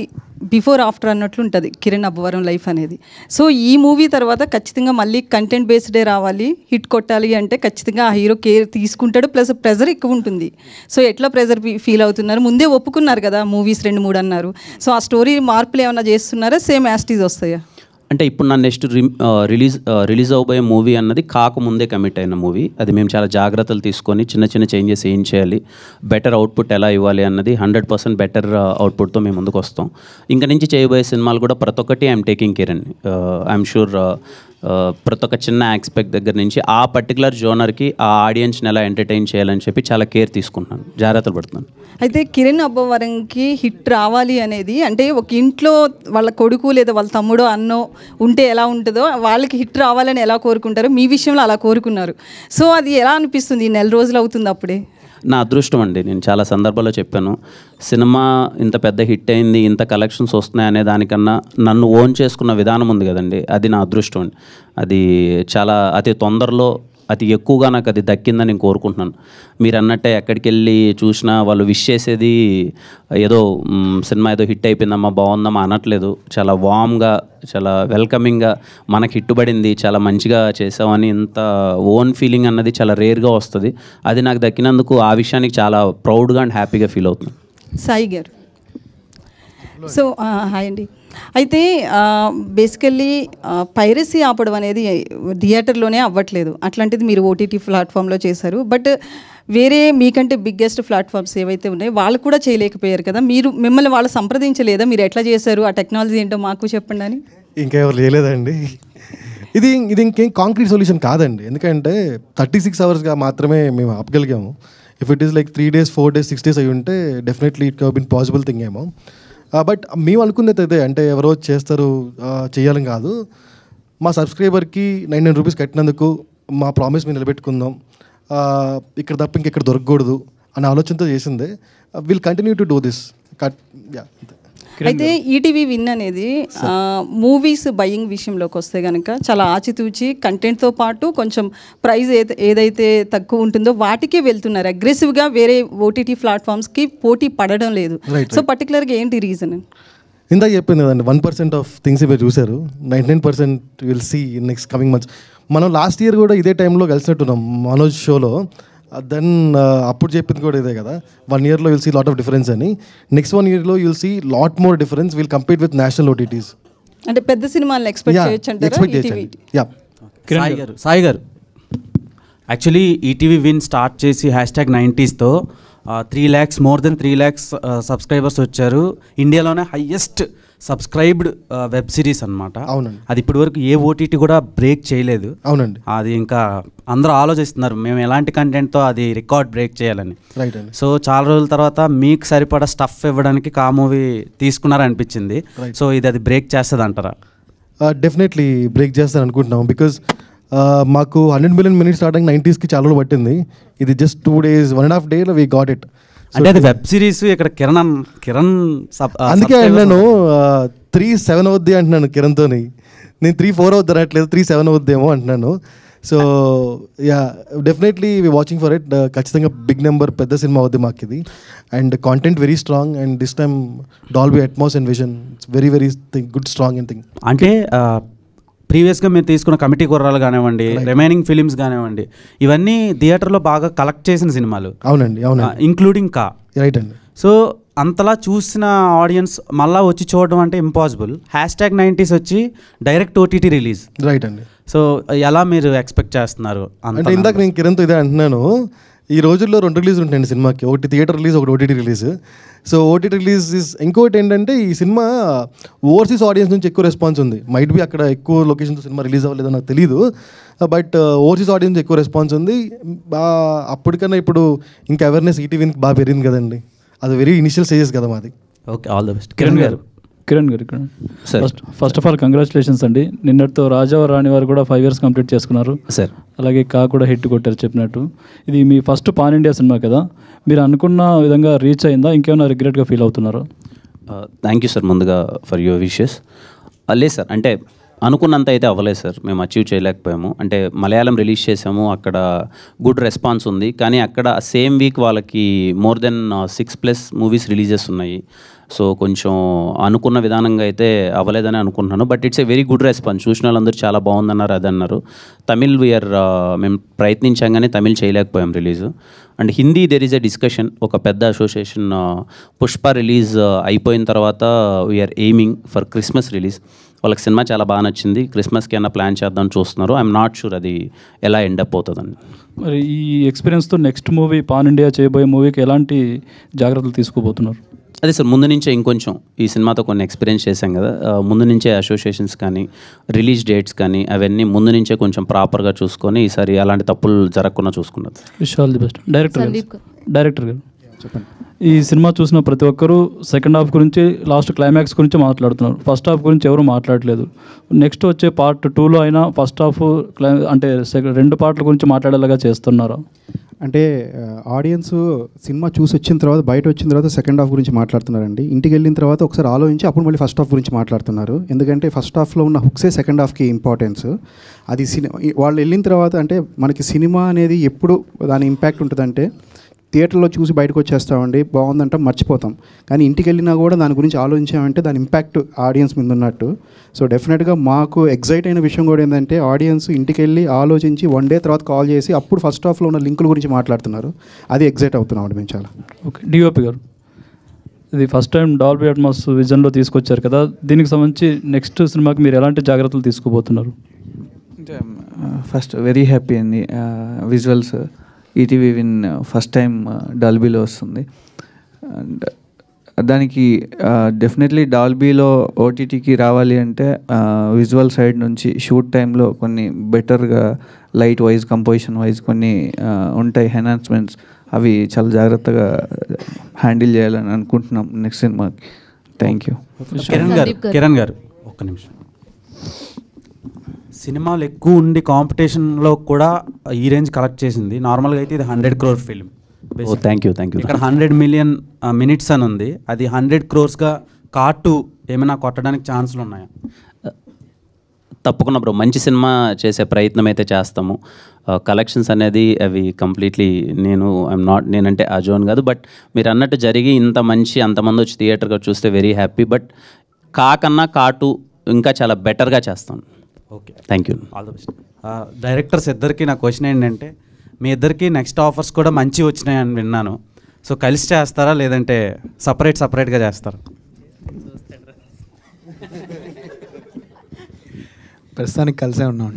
S1: బిఫోర్ ఆఫ్టర్ అన్నట్లు ఉంటుంది కిరణ్ అబ్బవరం లైఫ్ అనేది. సో ఈ మూవీ తర్వాత ఖచ్చితంగా మళ్ళీ కంటెంట్ బేస్డే రావాలి, హిట్ కొట్టాలి అంటే ఖచ్చితంగా ఆ హీరో కేర్ తీసుకుంటాడు, ప్లస్ ప్రెజర్ ఎక్కువ ఉంటుంది. సో ఎట్లా ప్రెజర్ ఫీల్ అవుతున్నారు? ముందే ఒప్పుకున్నారు కదా మూవీస్ 2-3 అన్నారు. సో ఆ స్టోరీ మార్పులు ఏమైనా చేస్తున్నారా, సేమ్ యాస్టీజ్ వస్తాయా?
S2: అంటే ఇప్పుడు నా నెక్స్ట్ రిలీజ్ అవబోయే మూవీ అన్నది కాకముందే కమిట్ అయిన మూవీ. అది మేము చాలా జాగ్రత్తలు తీసుకొని చిన్న చిన్న చేంజెస్ ఏం చేయాలి, బెటర్ అవుట్పుట్ ఎలా ఇవ్వాలి అన్నది 100% బెటర్ అవుట్పుట్తో మేము ముందుకు వస్తాం. ఇంకా నుంచి చేయబోయే సినిమాలు కూడా ప్రతి ఒక్కటి ఐఎమ్ టేకింగ్ కేర్ అండి. ఐఎమ్ షూర్ ప్రతి ఒక్క చిన్న ఆస్పెక్ట్ దగ్గర నుంచి ఆ పర్టికులర్ జోనర్కి ఆ ఆడియన్స్ని ఎలా ఎంటర్టైన్ చేయాలని చెప్పి చాలా కేర్ తీసుకుంటున్నాను, జాగ్రత్తలు పడుతున్నాను.
S1: అయితే కిరణ్ అబ్బవరంకి హిట్ రావాలి అనేది అంటే ఒక ఇంట్లో వాళ్ళ కొడుకు లేదా వాళ్ళ తమ్ముడో అన్నో ఉంటే ఎలా ఉంటుందో వాళ్ళకి హిట్ రావాలని ఎలా కోరుకుంటారో మీ విషయంలో అలా కోరుకున్నారు. సో అది ఎలా అనిపిస్తుంది? 1 నెల రోజులు అవుతుంది అప్పుడే.
S2: నా అదృష్టం అండి. నేను చాలా సందర్భాల్లో చెప్పాను, సినిమా ఇంత పెద్ద హిట్ అయింది, ఇంత కలెక్షన్స్ వస్తున్నాయి అనే దానికన్నా నన్ను ఓన్ చేసుకున్న విధానం ఉంది కదండి, అది నా అదృష్టం అండి. అది చాలా అతి తొందరలో అతి ఎక్కువగా నాకు అది దక్కిందని నేను కోరుకుంటున్నాను. మీరు అన్నట్టే ఎక్కడికి వెళ్ళి చూసినా వాళ్ళు విష్ చేసేది ఏదో సినిమా ఏదో హిట్ అయిపోయిందమ్మా బాగుందమ్మా అనట్లేదు. చాలా వామ్గా, చాలా వెల్కమింగ్గా మనకి హిట్టుబడింది, చాలా మంచిగా చేసామని ఇంత ఓన్ ఫీలింగ్ అన్నది చాలా రేర్గా వస్తుంది. అది నాకు దక్కినందుకు ఆ విషయానికి చాలా ప్రౌడ్గా అండ్ హ్యాపీగా ఫీల్ అవుతున్నాను.
S1: సాయి గారు, సో హాయ్ అండి. అయితే బేసికల్లీ పైరసీ ఆపడం అనేది థియేటర్లోనే అవ్వట్లేదు. అట్లాంటిది మీరు ఓటీటీ ప్లాట్ఫామ్లో చేశారు. బట్ వేరే మీకంటే బిగ్గెస్ట్ ప్లాట్ఫామ్స్ ఏవైతే ఉన్నాయో వాళ్ళు కూడా చేయలేకపోయారు కదా. మిమ్మల్ని వాళ్ళు సంప్రదించలేదా? మీరు ఎట్లా చేశారు, ఆ టెక్నాలజీ ఏంటో మాకు చెప్పండి అని.
S4: ఇంకెవరు లేదండి. ఇది ఇంకేం కాంక్రీట్ సొల్యూషన్ కాదండి. ఎందుకంటే 36 hours మాత్రమే మేము ఆపగలిగాము. If it is like 3 days 4 days 6 days అయి ఉంటే definitely it been possible thing ఏమో. బట్ మేము అనుకునేది అదే, అంటే ఎవరో చేస్తారు చేయాలని కాదు. మా సబ్స్క్రైబర్కి 99 రూపీస్ కట్టినందుకు మా ప్రామిస్ మేము నిలబెట్టుకుందాం, ఇక్కడ తప్ప ఇంకెక్కడ దొరకకూడదు అనే ఆలోచనతో చేసిందే. Will continue to do this. Cut
S6: అయితే ఈటీవీ విన్ అనేది మూవీస్ బయింగ్ విషయంలోకి వస్తే కనుక చాలా ఆచితూచి కంటెంట్తో పాటు కొంచెం ప్రైస్ ఏదైతే తక్కువ ఉంటుందో వాటికే వెళ్తున్నారు. అగ్రెసివ్గా వేరే ఓటీటీ ప్లాట్ఫామ్స్కి పోటీ పడడం లేదు. సో పర్టికులర్గా ఏంటి రీజన్?
S4: ఇందాక చెప్పింది కదండి, 1% ఆఫ్ థింగ్స్ మీరు చూశారు, 99% will see next coming months. మనం లాస్ట్ ఇయర్ కూడా ఇదే టైంలో కలిసినట్టున్నాం మనోజ్ షోలో. దెన్ అప్పుడు చెప్పింది కూడా ఇదే కదా, 1 yearలో will see lot of difference అని. నెక్స్ట్ 1 yearలో you'll see lot more difference, will compete with national OTTs.
S6: అంటే పెద్ద సినిమాలను ఎక్స్పెక్ట్ చేయొచ్చు.
S7: సాయి గారు యాక్చువల్లీ ఈటీవీ విన్ స్టార్ట్ చేసి #90sతో 3 lakhs more than 3 lakhs subscribers వచ్చారు. ఇండియాలోనే హైయెస్ట్ సబ్స్క్రైబ్డ్ వెబ్ సిరీస్ అనమాట.
S4: అవునండి.
S7: అది ఇప్పటి వరకు ఏ ఓటీటీ కూడా బ్రేక్ చేయలేదు.
S4: అవునండి.
S7: అది ఇంకా అందరూ ఆలోచిస్తున్నారు మేము ఎలాంటి కంటెంట్తో అది రికార్డ్ బ్రేక్ చేయాలని.
S4: రైట్ అండి.
S7: సో చాలా రోజుల తర్వాత మీకు సరిపడా స్టఫ్ ఇవ్వడానికి కా మూవీ తీసుకున్నారనిపించింది. సో అది బ్రేక్ చేస్తుంది అంటారా?
S4: డెఫినెట్లీ బ్రేక్ చేస్తాను అనుకుంటున్నాం. బికాజ్ మాకు 100 million minutes స్టార్ట్ అయ్యి 90sకి చాలా రోజులు పట్టింది. ఇది just 2 days, 1.5 days we got it.
S7: అంటే అది వెబ్ సిరీస్. ఇక్కడ కిరణ్
S4: అందుకే నేను 3-7 అవుద్ది అంటున్నాను కిరణ్తో. నేను 3-4 అవుద్ది అనట్లేదు, 3-7 అవుద్దేమో అంటున్నాను. So yeah, definitely we watching for it. ఖచ్చితంగా బిగ్ నెంబర్, పెద్ద సినిమా అవుద్ది మాకు ఇది. And content very strong, and this time Dolby Atmos and vision, it's very very good strong and thing.
S7: అంటే ప్రీవియస్గా మీరు తీసుకున్న కమిటీ కుర్రాలు కానివ్వండి, రిమైనింగ్ ఫిలిమ్స్ కానివ్వండి, ఇవన్నీ థియేటర్లో బాగా కలెక్ట్ చేసిన సినిమాలు.
S4: అవునండి, అవునండి,
S7: ఇంక్లూడింగ్ కా.
S4: రైట్ అండి.
S7: సో అంతలా చూసిన ఆడియన్స్ మళ్ళీ వచ్చి చూడడం అంటే ఇంపాసిబుల్. #90s వచ్చి డైరెక్ట్ ఓటీటీ రిలీజ్.
S4: రైట్ అండి.
S7: సో ఎలా మీరు ఎక్స్పెక్ట్ చేస్తున్నారు?
S4: అంటే ఇందాక నేను కిరణ్తో ఇదే అంటున్నాను, ఈ రోజుల్లో 2 రిలీజ్ ఉంటాయండి సినిమాకి, ఒకటి థియేటర్ రిలీజ్, ఒకటి OTT release. So OTT release ఇంకోటి ఏంటంటే, ఈ సినిమా ఓవర్సీస్ ఆడియన్స్ నుంచి ఎక్కువ రెస్పాన్స్ ఉంది. మైట్ బి అక్కడ ఎక్కువ లొకేషన్తో సినిమా రిలీజ్ అవ్వలేదో నాకు తెలియదు, బట్ ఓవర్సీస్ ఆడియన్స్ ఎక్కువ రెస్పాన్స్ ఉంది. అప్పటికన్నా ఇప్పుడు ఇంకా అవేర్నెస్ ఈటీవీకి బాగా పెరిగింది కదండి. అది వెరీ ఇనిషియల్ స్టేజెస్ కదా మాది.
S7: Okay, all the best. Kiran గారు
S8: ఇక్కడ ఫస్ట్ ఆఫ్ ఆల్ కంగ్రాచులేషన్స్ అండి. నిన్నటితో రాజా రాణి వారు కూడా 5 years కంప్లీట్ చేసుకున్నారు
S7: సార్.
S8: అలాగే కా కూడా హిట్ కొట్టారు చెప్పినట్టు. ఇది మీ ఫస్ట్ పాన్ ఇండియా సినిమా కదా, మీరు అనుకున్న విధంగా రీచ్ అయిందా? ఇంకేమైనా రిగ్రెట్గా ఫీల్ అవుతున్నారా?
S2: థ్యాంక్ యూ సార్ ముందుగా ఫర్ యువర్ విషెస్. లేదు సార్, అంటే అనుకున్నంత అయితే అవ్వలేదు సార్, మేము అచీవ్ చేయలేకపోయాము. అంటే మలయాళం రిలీజ్ చేసాము, అక్కడ గుడ్ రెస్పాన్స్ ఉంది, కానీ అక్కడ సేమ్ వీక్ వాళ్ళకి మోర్ దెన్ 6+ మూవీస్ రిలీజెస్ ఉన్నాయి. సో కొంచెం అనుకున్న విధానంగా అయితే అవ్వలేదని అనుకుంటున్నాను. But it's a very good response. చూసిన వాళ్ళందరూ చాలా బాగుందన్నారు, అది అన్నారు. తమిళ్ మేము ప్రయత్నించాం కానీ తమిళ్ చేయలేకపోయాం release. And Hindi there is a discussion. ఒక పెద్ద అసోసియేషన్ పుష్ప రిలీజ్ అయిపోయిన తర్వాత we are aiming for Christmas release. వాళ్ళకి సినిమా చాలా బాగా నచ్చింది, క్రిస్మస్కి అయినా ప్లాన్ చేద్దాం చూస్తున్నారు. ఐఎమ్ నాట్ షూర్ అది ఎలా ఎండప్ అవుతుందని.
S8: మరి ఈ ఎక్స్పీరియన్స్తో నెక్స్ట్ మూవీ పాన్ ఇండియా చేయబోయే మూవీకి ఎలాంటి జాగ్రత్తలు తీసుకోబోతున్నారు?
S2: అదే సార్, ముందు నుంచే ఇంకొంచెం ఈ సినిమాతో కొన్ని ఎక్స్పీరియన్స్ చేశాం కదా, ముందు నుంచే అసోసియేషన్స్ కానీ రిలీజ్ డేట్స్ కానీ అవన్నీ ముందు నుంచే కొంచెం ప్రాపర్గా చూసుకొని ఈసారి అలాంటి తప్పులు జరగకుండా చూసుకున్నారు.
S8: Wish all the best. Director గారు చెప్పండి. ఈ సినిమా చూసిన ప్రతి ఒక్కరూ సెకండ్ హాఫ్ గురించి, లాస్ట్ క్లైమాక్స్ గురించి మాట్లాడుతున్నారు. ఫస్ట్ హాఫ్ గురించి ఎవరు మాట్లాడలేదు. నెక్స్ట్ వచ్చే పార్ట్ 2లో అయినా ఫస్ట్ హాఫ్ అంటే 2 పార్ట్ల గురించి మాట్లాడేలాగా చేస్తున్నారు.
S9: అంటే ఆడియన్స్ సినిమా చూసి వచ్చిన తర్వాత, బయట వచ్చిన తర్వాత సెకండ్ హాఫ్ గురించి మాట్లాడుతున్నారండి. ఇంటికి వెళ్ళిన తర్వాత ఒకసారి ఆలోచించి అప్పుడు మళ్ళీ ఫస్ట్ హాఫ్ గురించి మాట్లాడుతున్నారు. ఎందుకంటే ఫస్ట్ హాఫ్లో ఉన్న హుక్సే సెకండ్ హాఫ్కి ఇంపార్టెన్స్. అది వాళ్ళు వెళ్ళిన తర్వాత, అంటే మనకి సినిమా అనేది ఎప్పుడు దాని ఇంపాక్ట్ ఉంటుందంటే, థియేటర్లో చూసి బయటకు వచ్చేస్తామండి, బాగుందంటే మర్చిపోతాం. కానీ ఇంటికి వెళ్ళినా కూడా దాని గురించి ఆలోచించామంటే దాని ఇంపాక్ట్ ఆడియన్స్ మీద ఉన్నట్టు. సో డెఫినెట్గా మాకు ఎగ్జైట్ అయిన విషయం కూడా ఏంటంటే, ఆడియన్స్ ఇంటికి వెళ్ళి ఆలోచించి 1 day తర్వాత కాల్ చేసి అప్పుడు ఫస్ట్ హాఫ్లో ఉన్న లింకుల గురించి మాట్లాడుతున్నారు. అది ఎగ్జైట్ అవుతున్నాం అండి మేము చాలా.
S8: ఓకే, డిఓపి గారు, ఇది ఫస్ట్ టైం డాల్బీ అట్మాస్ విజన్లో తీసుకొచ్చారు కదా, దీనికి సంబంధించి నెక్స్ట్ సినిమాకి మీరు ఎలాంటి జాగ్రత్తలు తీసుకోబోతున్నారు?
S10: ఫస్ట్ వెరీ హ్యాపీ అండి. Visuals ETV Win first time డాల్బీలో వస్తుంది. అండ్ దానికి డెఫినెట్లీ డాల్బీలో ఓటీటీకి రావాలి అంటే విజువల్ సైడ్ నుంచి షూట్ టైంలో కొన్ని బెటర్గా లైట్ వైజ్, కంపోజిషన్ వైజ్ కొన్ని ఉంటాయి ఎన్హాన్స్మెంట్స్. అవి చాలా జాగ్రత్తగా హ్యాండిల్ చేయాలని అనుకుంటున్నాం నెక్స్ట్ సినిమాకి. Thank you.
S7: కిరణ్ గారు ఒక్క నిమిషం. సినిమాలు ఎక్కువ ఉండి కాంపిటీషన్లో కూడా ఈ రేంజ్ కలెక్ట్ చేసింది. నార్మల్గా అయితే ఇది 100 crore ఫిల్మ్.
S2: థ్యాంక్ యూ
S7: ఇక్కడ 100 మిలియన్ మినిట్స్ అని ఉంది, అది 100 crores కార్టు ఏమైనా కొట్టడానికి ఛాన్సులు ఉన్నాయా?
S2: తప్పకుండా బ్రో, మంచి సినిమా చేసే ప్రయత్నం అయితే చేస్తాము. కలెక్షన్స్ అనేది అవి కంప్లీట్లీ నేనంటే ఆ జోన్ కాదు, బట్ మీరు అన్నట్టు జరిగి అంతమంది వచ్చి థియేటర్గా చూస్తే వెరీ హ్యాపీ. బట్ కాకన్నా కాటు ఇంకా చాలా బెటర్గా చేస్తాను.
S7: Okay,
S2: thank you.
S7: All the best. Directors ఇద్దరికి నా క్వశ్చన్ ఏంటంటే, మీ ఇద్దరికి నెక్స్ట్ ఆఫర్స్ కూడా మంచి వచ్చినాయని విన్నాను. సో కలిసి చేస్తారా లేదంటే సపరేట్గా చేస్తారా?
S11: ప్రస్తుతానికి కలిసే ఉన్నాం.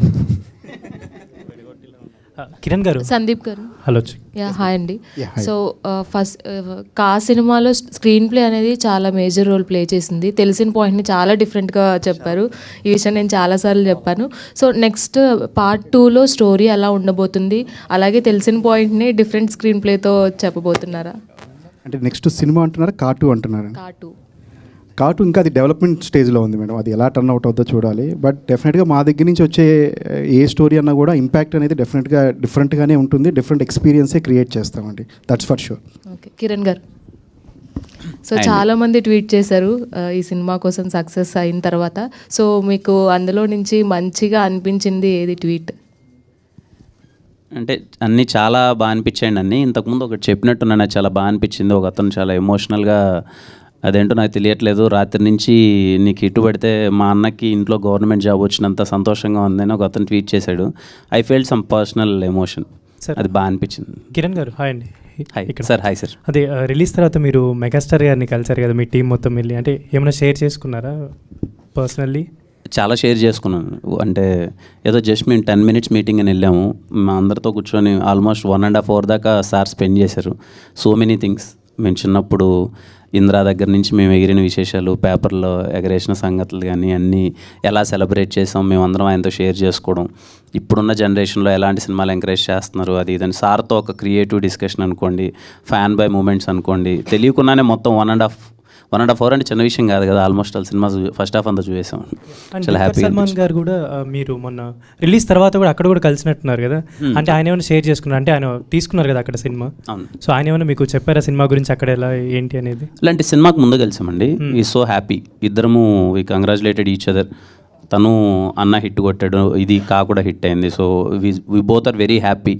S12: కిరణ్ గారు,
S13: సందీప్ గారు,
S12: హలో.
S13: హాయ్ అండి. సో ఫస్ట్ కా సినిమాలో స్క్రీన్ ప్లే అనేది చాలా మేజర్ రోల్ ప్లే చేసింది. తెలిసిన పాయింట్ని చాలా డిఫరెంట్గా చెప్పారు. ఈ విషయం నేను చాలాసార్లు చెప్పాను. సో నెక్స్ట్ పార్ట్ 2లో స్టోరీ ఎలా ఉండబోతుంది, అలాగే తెలిసిన పాయింట్ని డిఫరెంట్ స్క్రీన్ ప్లేతో చెప్పబోతున్నారా?
S9: అంటే నెక్స్ట్ సినిమా అంటున్నారా, కార్టూ అంటున్నారా?
S13: కార్టూ
S9: ఇంకా అది డెవలప్మెంట్ స్టేజ్లో ఉంది మేడం, అది ఎలా టర్న్ అవుట్ అవుతుందో చూడాలి. బట్ డెఫినెట్గా మా దగ్గర నుంచి వచ్చే ఏ స్టోరీ అన్నా కూడా ఇంపాక్ట్ అనేది డెఫినెట్గా డిఫరెంట్గానే ఉంటుంది, డిఫరెంట్ ఎక్స్పీరియన్సే క్రియేట్ చేస్తామండి, that's for sure.
S13: Okay, Kiran గారు. సో చాలామంది ట్వీట్ చేశారు ఈ సినిమా కోసం సక్సెస్ అయిన తర్వాత. సో మీకు అందులో నుంచి మంచిగా అనిపించింది ఏది ట్వీట్?
S2: అంటే అన్నీ చాలా బాగా అనిపించాయండి. ఇంతకుముందు ఒకటి చెప్పినట్టు నాకు చాలా బాగా అనిపించింది. ఒక అతను చాలా ఎమోషనల్గా, అదేంటో నాకు తెలియట్లేదు, రాత్రి నుంచి నీకు ఇటు పడితే మా అన్నకి ఇంట్లో గవర్నమెంట్ జాబ్ వచ్చినంత సంతోషంగా ఉందని ఒక అతను ట్వీట్ చేశాడు. I felt some personal emotion, అది బాగా అనిపించింది.
S12: కిరణ్ గారు, హాయ్ అండి.
S2: Hi sir. Hi sir.
S12: అదే రిలీజ్ తర్వాత మీరు మెగాస్టార్ గారిని కలిసారు కదా, మీ టీం మొత్తం వెళ్ళి, అంటే ఏమైనా షేర్ చేసుకున్నారా పర్సనల్లీ?
S2: చాలా షేర్ చేసుకున్నాను. అంటే ఏదో జస్ట్ మేము 10 minutes మీటింగ్ అని వెళ్ళాము, మా అందరితో కూర్చొని ఆల్మోస్ట్ 1.5 hours దాకా సార్ స్పెండ్ చేశారు. సో మెనీ థింగ్స్, మేము చిన్నప్పుడు ఇంద్రా దగ్గర నుంచి మేము ఎగిరిన విశేషాలు, పేపర్లో ఎగరేసిన సంగతులు కానీ అన్నీ ఎలా సెలబ్రేట్ చేసాం మేమందరం ఆయనతో షేర్ చేసుకోవడం, ఇప్పుడున్న జనరేషన్లో ఎలాంటి సినిమాలు ఎంకరేజ్ చేస్తున్నారు అది ఇదని సార్తో ఒక క్రియేటివ్ డిస్కషన్ అనుకోండి, ఫ్యాన్ బై మూమెంట్స్ అనుకోండి, తెలియకుండానే మొత్తం 1.5 hours అంటే చిన్న విషయం కాదు కదా. Almost all cinema first half అంతా చూసాం. చాలా హ్యాపీ.
S12: సల్మాన్ గారు కూడా మీరు మొన్న రిలీజ్ తర్వాత కూడా అక్కడ కూడా కలిసినట్టున్నారు కదా, అంటే ఆయన ఏమైనా షేర్ చేసుకున్నారు, అంటే ఆయన తీసుకున్నారు కదా అక్కడ సినిమా, సో ఆయన ఏమైనా మీకు చెప్పారా సినిమా గురించి అక్కడ ఎలా ఏంటి అనేది?
S2: ఇలాంటి సినిమాకి ముందు కలిసామండి. ఈ సో హ్యాపీ, ఇద్దరము వి కంగ్రాచులేటెడ్ ఈచ్ అదర్. తను అన్న హిట్ కొట్టాడు, ఇది కా కూడా హిట్ అయింది. So we both are very happy.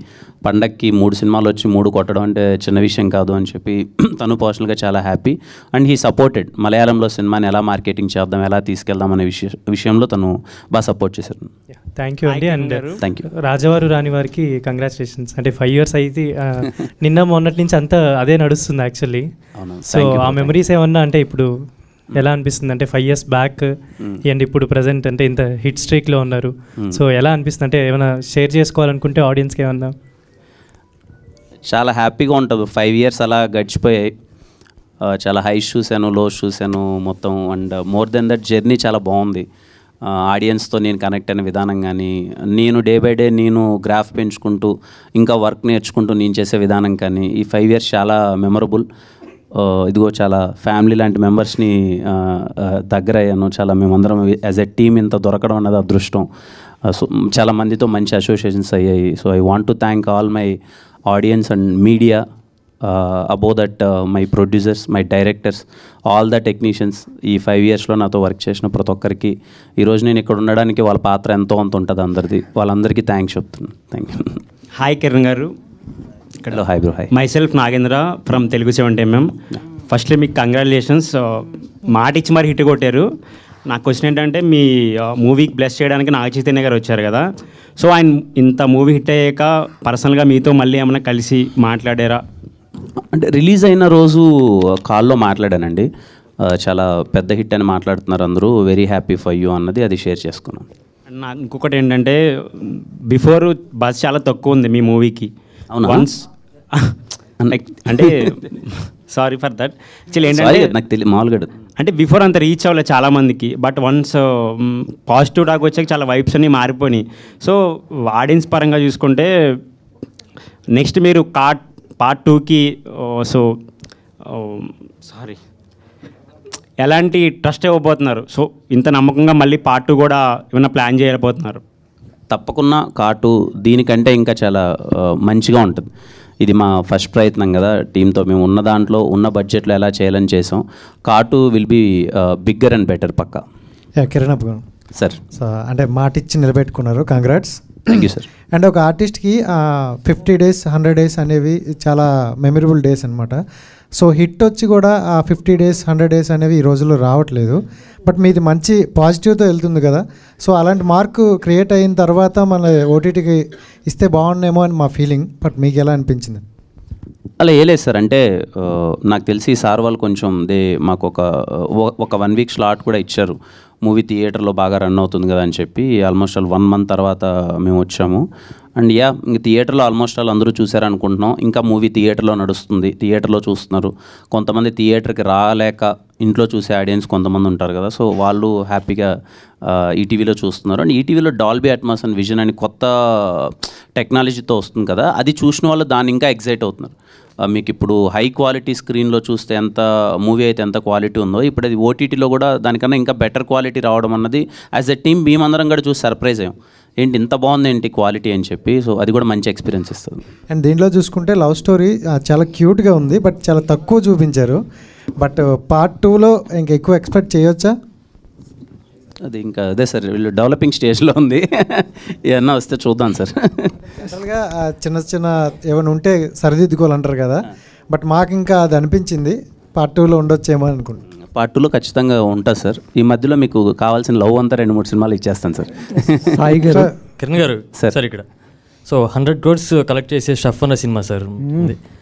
S2: పండక్కి 3 సినిమాలు వచ్చి 3 కొట్టడం అంటే చిన్న విషయం కాదు అని చెప్పి తను పర్సనల్గా చాలా హ్యాపీ. అండ్ హీ సపోర్టెడ్ మలయాళంలో సినిమాని ఎలా మార్కెటింగ్ చేద్దాం, ఎలా తీసుకెళ్దాం అనే విషయంలో తను బాగా సపోర్ట్ చేశారు.
S12: థ్యాంక్ యూ అండి. And
S2: thank you.
S12: రాజవారు రాని వారికి కంగ్రాచులేషన్స్. అంటే 5 years అయితే నిన్న మొన్నటి నుంచి అంతా అదే నడుస్తుంది యాక్చువల్లీ. సో ఆ మెమరీస్ ఏమన్నా అంటే ఇప్పుడు ఎలా అనిపిస్తుంది, అంటే 5 years బ్యాక్ అండ్ ఇప్పుడు ప్రజెంట్ అంటే ఇంత హిట్ స్ట్రీక్లో ఉన్నారు, సో ఎలా అనిపిస్తుంది, అంటే ఏమైనా షేర్ చేసుకోవాలనుకుంటే ఆడియన్స్కి ఏమన్నా?
S2: చాలా హ్యాపీగా ఉంటుంది. 5 years అలా గడిచిపోయాయి. చాలా హైస్ చూశాను, లోస్ చూశాను మొత్తం. And more than that journey చాలా బాగుంది. ఆడియన్స్తో నేను కనెక్ట్ అయిన విధానం కానీ, నేను డే బై డే నేను గ్రాఫ్ పెంచుకుంటూ ఇంకా వర్క్ నేర్చుకుంటూ నేను చేసే విధానం కానీ, ఈ 5 years చాలా మెమరబుల్. ఇదిగో చాలా ఫ్యామిలీ లాంటి మెంబర్స్ని దగ్గర అయ్యాను. చాలా మేమందరం యాజ్ ఎ టీమ్ ఇంత దొరకడం అన్నది అదృష్టం. సో చాలా మందితో మంచి అసోసియేషన్స్ అయ్యాయి. So I want to thank all my audience and media, above that my producers, my directors, all the technicians. ఈ 5 yearsలో నాతో వర్క్ చేసిన ప్రతి ఒక్కరికి, ఈరోజు నేను ఇక్కడ ఉండడానికి వాళ్ళ పాత్ర ఎంతో అంత ఉంటుంది అందరిది. వాళ్ళందరికీ థ్యాంక్స్ చెప్తున్నాను. Thank you.
S14: హాయ్ కిరణ్ గారు.
S2: Hello. Hi bro. Hi.
S14: My self Nagendra from Telugu 70mm. Firstly మీకు కంగ్రాచులేషన్స్, మాట ఇచ్చి మరి హిట్ కొట్టారు. నా క్వశ్చన్ ఏంటంటే, మీ మూవీకి బ్లెస్ చేయడానికి నాగ చైతన్య గారు వచ్చారు కదా, సో ఆయన ఇంత మూవీ హిట్ అయ్యాక పర్సనల్గా మీతో మళ్ళీ ఏమైనా కలిసి మాట్లాడారా?
S2: అంటే రిలీజ్ అయిన రోజు కాల్లో మాట్లాడానండి. చాలా పెద్ద హిట్ అని మాట్లాడుతున్నారు అందరూ, వెరీ హ్యాపీ ఫర్ యూ అన్నది అది షేర్ చేసుకున్నాను.
S14: నాకు ఇంకొకటి ఏంటంటే, బిఫోర్ బజ్ చాలా తక్కువ ఉంది మీ మూవీకి. వన్స్ అంటే సారీ ఫర్ దట్, యాక్చువల్లీ ఏంటంటే
S2: నాకు తెలియదు మామూలుగా,
S14: అంటే బిఫోర్ అంత రీచ్ అవ్వలేదు చాలామందికి, బట్ వన్స్ పాజిటివ్ టాక్ వచ్చాక చాలా వైబ్స్ అన్నీ మారిపోయినాయి. సో ఆడియన్స్ పరంగా చూసుకుంటే నెక్స్ట్ మీరు పార్ట్ 2కి సో ఎలాంటి ట్రస్ట్ ఇవ్వబోతున్నారు? సో ఇంత నమ్మకంగా మళ్ళీ పార్ట్ 2 కూడా ఏమైనా ప్లాన్ చేయబోతున్నారు?
S2: తప్పకుండా కార్టు దీనికంటే ఇంకా చాలా మంచిగా ఉంటుంది. ఇది మా ఫస్ట్ ప్రయత్నం కదా టీంతో. మేము ఉన్న దాంట్లో ఉన్న బడ్జెట్లో ఎలా చేయాలని చేసాం. కాటు will be bigger and better పక్కా.
S15: కిరణ్ అప్పు
S2: సార్,
S15: అంటే మాట ఇచ్చి నిలబెట్టుకున్నారు, congrats.
S2: Thank you sir.
S15: And ఒక ఆర్టిస్ట్కి 50 days 100 days అనేవి చాలా మెమరబుల్ డేస్ అనమాట. సో హిట్ వచ్చి కూడా ఆ 50 days 100 days అనేవి ఈ రోజుల్లో రావట్లేదు. బట్ మీది మంచి పాజిటివ్తో వెళ్తుంది కదా. సో అలాంటి మార్క్ క్రియేట్ అయిన తర్వాత మన ఓటీటీకి ఇస్తే బాగుండేమో అని మా ఫీలింగ్. బట్ మీకు ఎలా అనిపించింది?
S2: అలా ఏలేదు సార్, అంటే నాకు తెలిసి సార్ వాళ్ళు కొంచెం మాకు ఒక 1 week స్లాట్ కూడా ఇచ్చారు. మూవీ థియేటర్లో బాగా రన్ అవుతుంది కదా అని చెప్పి ఆల్మోస్ట్ 1 month తర్వాత మేము వచ్చాము. అండ్ ఇంక థియేటర్లో ఆల్మోస్ట్ అందరూ చూసారు అనుకుంటున్నాం. ఇంకా మూవీ థియేటర్లో నడుస్తుంది, థియేటర్లో చూస్తున్నారు. కొంతమంది థియేటర్కి రాలేక ఇంట్లో చూసే ఆడియన్స్ కొంతమంది ఉంటారు కదా, సో వాళ్ళు హ్యాపీగా ఈటీవీలో చూస్తున్నారు. అండ్ ఈటీవీలో డాల్బీ అట్మాస్ అండ్ విజన్ అని కొత్త టెక్నాలజీతో వస్తుంది కదా, అది చూసిన వాళ్ళు దాన్ని ఇంకా ఎగ్జైట్ అవుతున్నారు. మీకు ఇప్పుడు హై క్వాలిటీ స్క్రీన్లో చూస్తే ఎంత మూవీ అయితే ఎంత క్వాలిటీ ఉందో, ఇప్పుడు అది ఓటీటీలో కూడా దానికన్నా ఇంకా బెటర్ క్వాలిటీ రావడం అన్నది యాజ్ ఎ టీమ్ మేమందరం కూడా చూసి సర్ప్రైజ్ అయ్యాం. ఏంటి ఇంత బాగుంది ఏంటి క్వాలిటీ అని చెప్పి. సో అది కూడా మంచి ఎక్స్పీరియన్స్ ఇస్తుంది.
S15: అండ్ దీంట్లో చూసుకుంటే లవ్ స్టోరీ చాలా క్యూట్గా ఉంది, బట్ చాలా తక్కువ చూపించారు. బట్ పార్ట్ 2లో ఇంకా ఎక్కువ ఎక్స్పెక్ట్ చేయొచ్చా?
S2: అది ఇంకా అదే సార్, వీళ్ళు డెవలపింగ్ స్టేజ్లో ఉంది. ఏమన్నా వస్తే చూద్దాం సార్.
S15: జనరల్గా చిన్న చిన్న ఏమైనా ఉంటే సరిదిద్దుకోవాలంటారు కదా, బట్ మాకు ఇంకా అది అనిపించింది పార్ట్ 2లో ఉండొచ్చేమో అనుకుంటున్నాను.
S2: పార్ట్ 2లో ఖచ్చితంగా ఉంటుంది సార్. ఈ మధ్యలో మీకు కావాల్సిన లవ్ అంతా 2-3 సినిమాలు ఇచ్చేస్తాను సార్.
S16: సాయి గారు, కిరణ్ గారు సార్ ఇక్కడ సో 100 crores కలెక్ట్ చేసే షఫ్ అన్న cinema sir.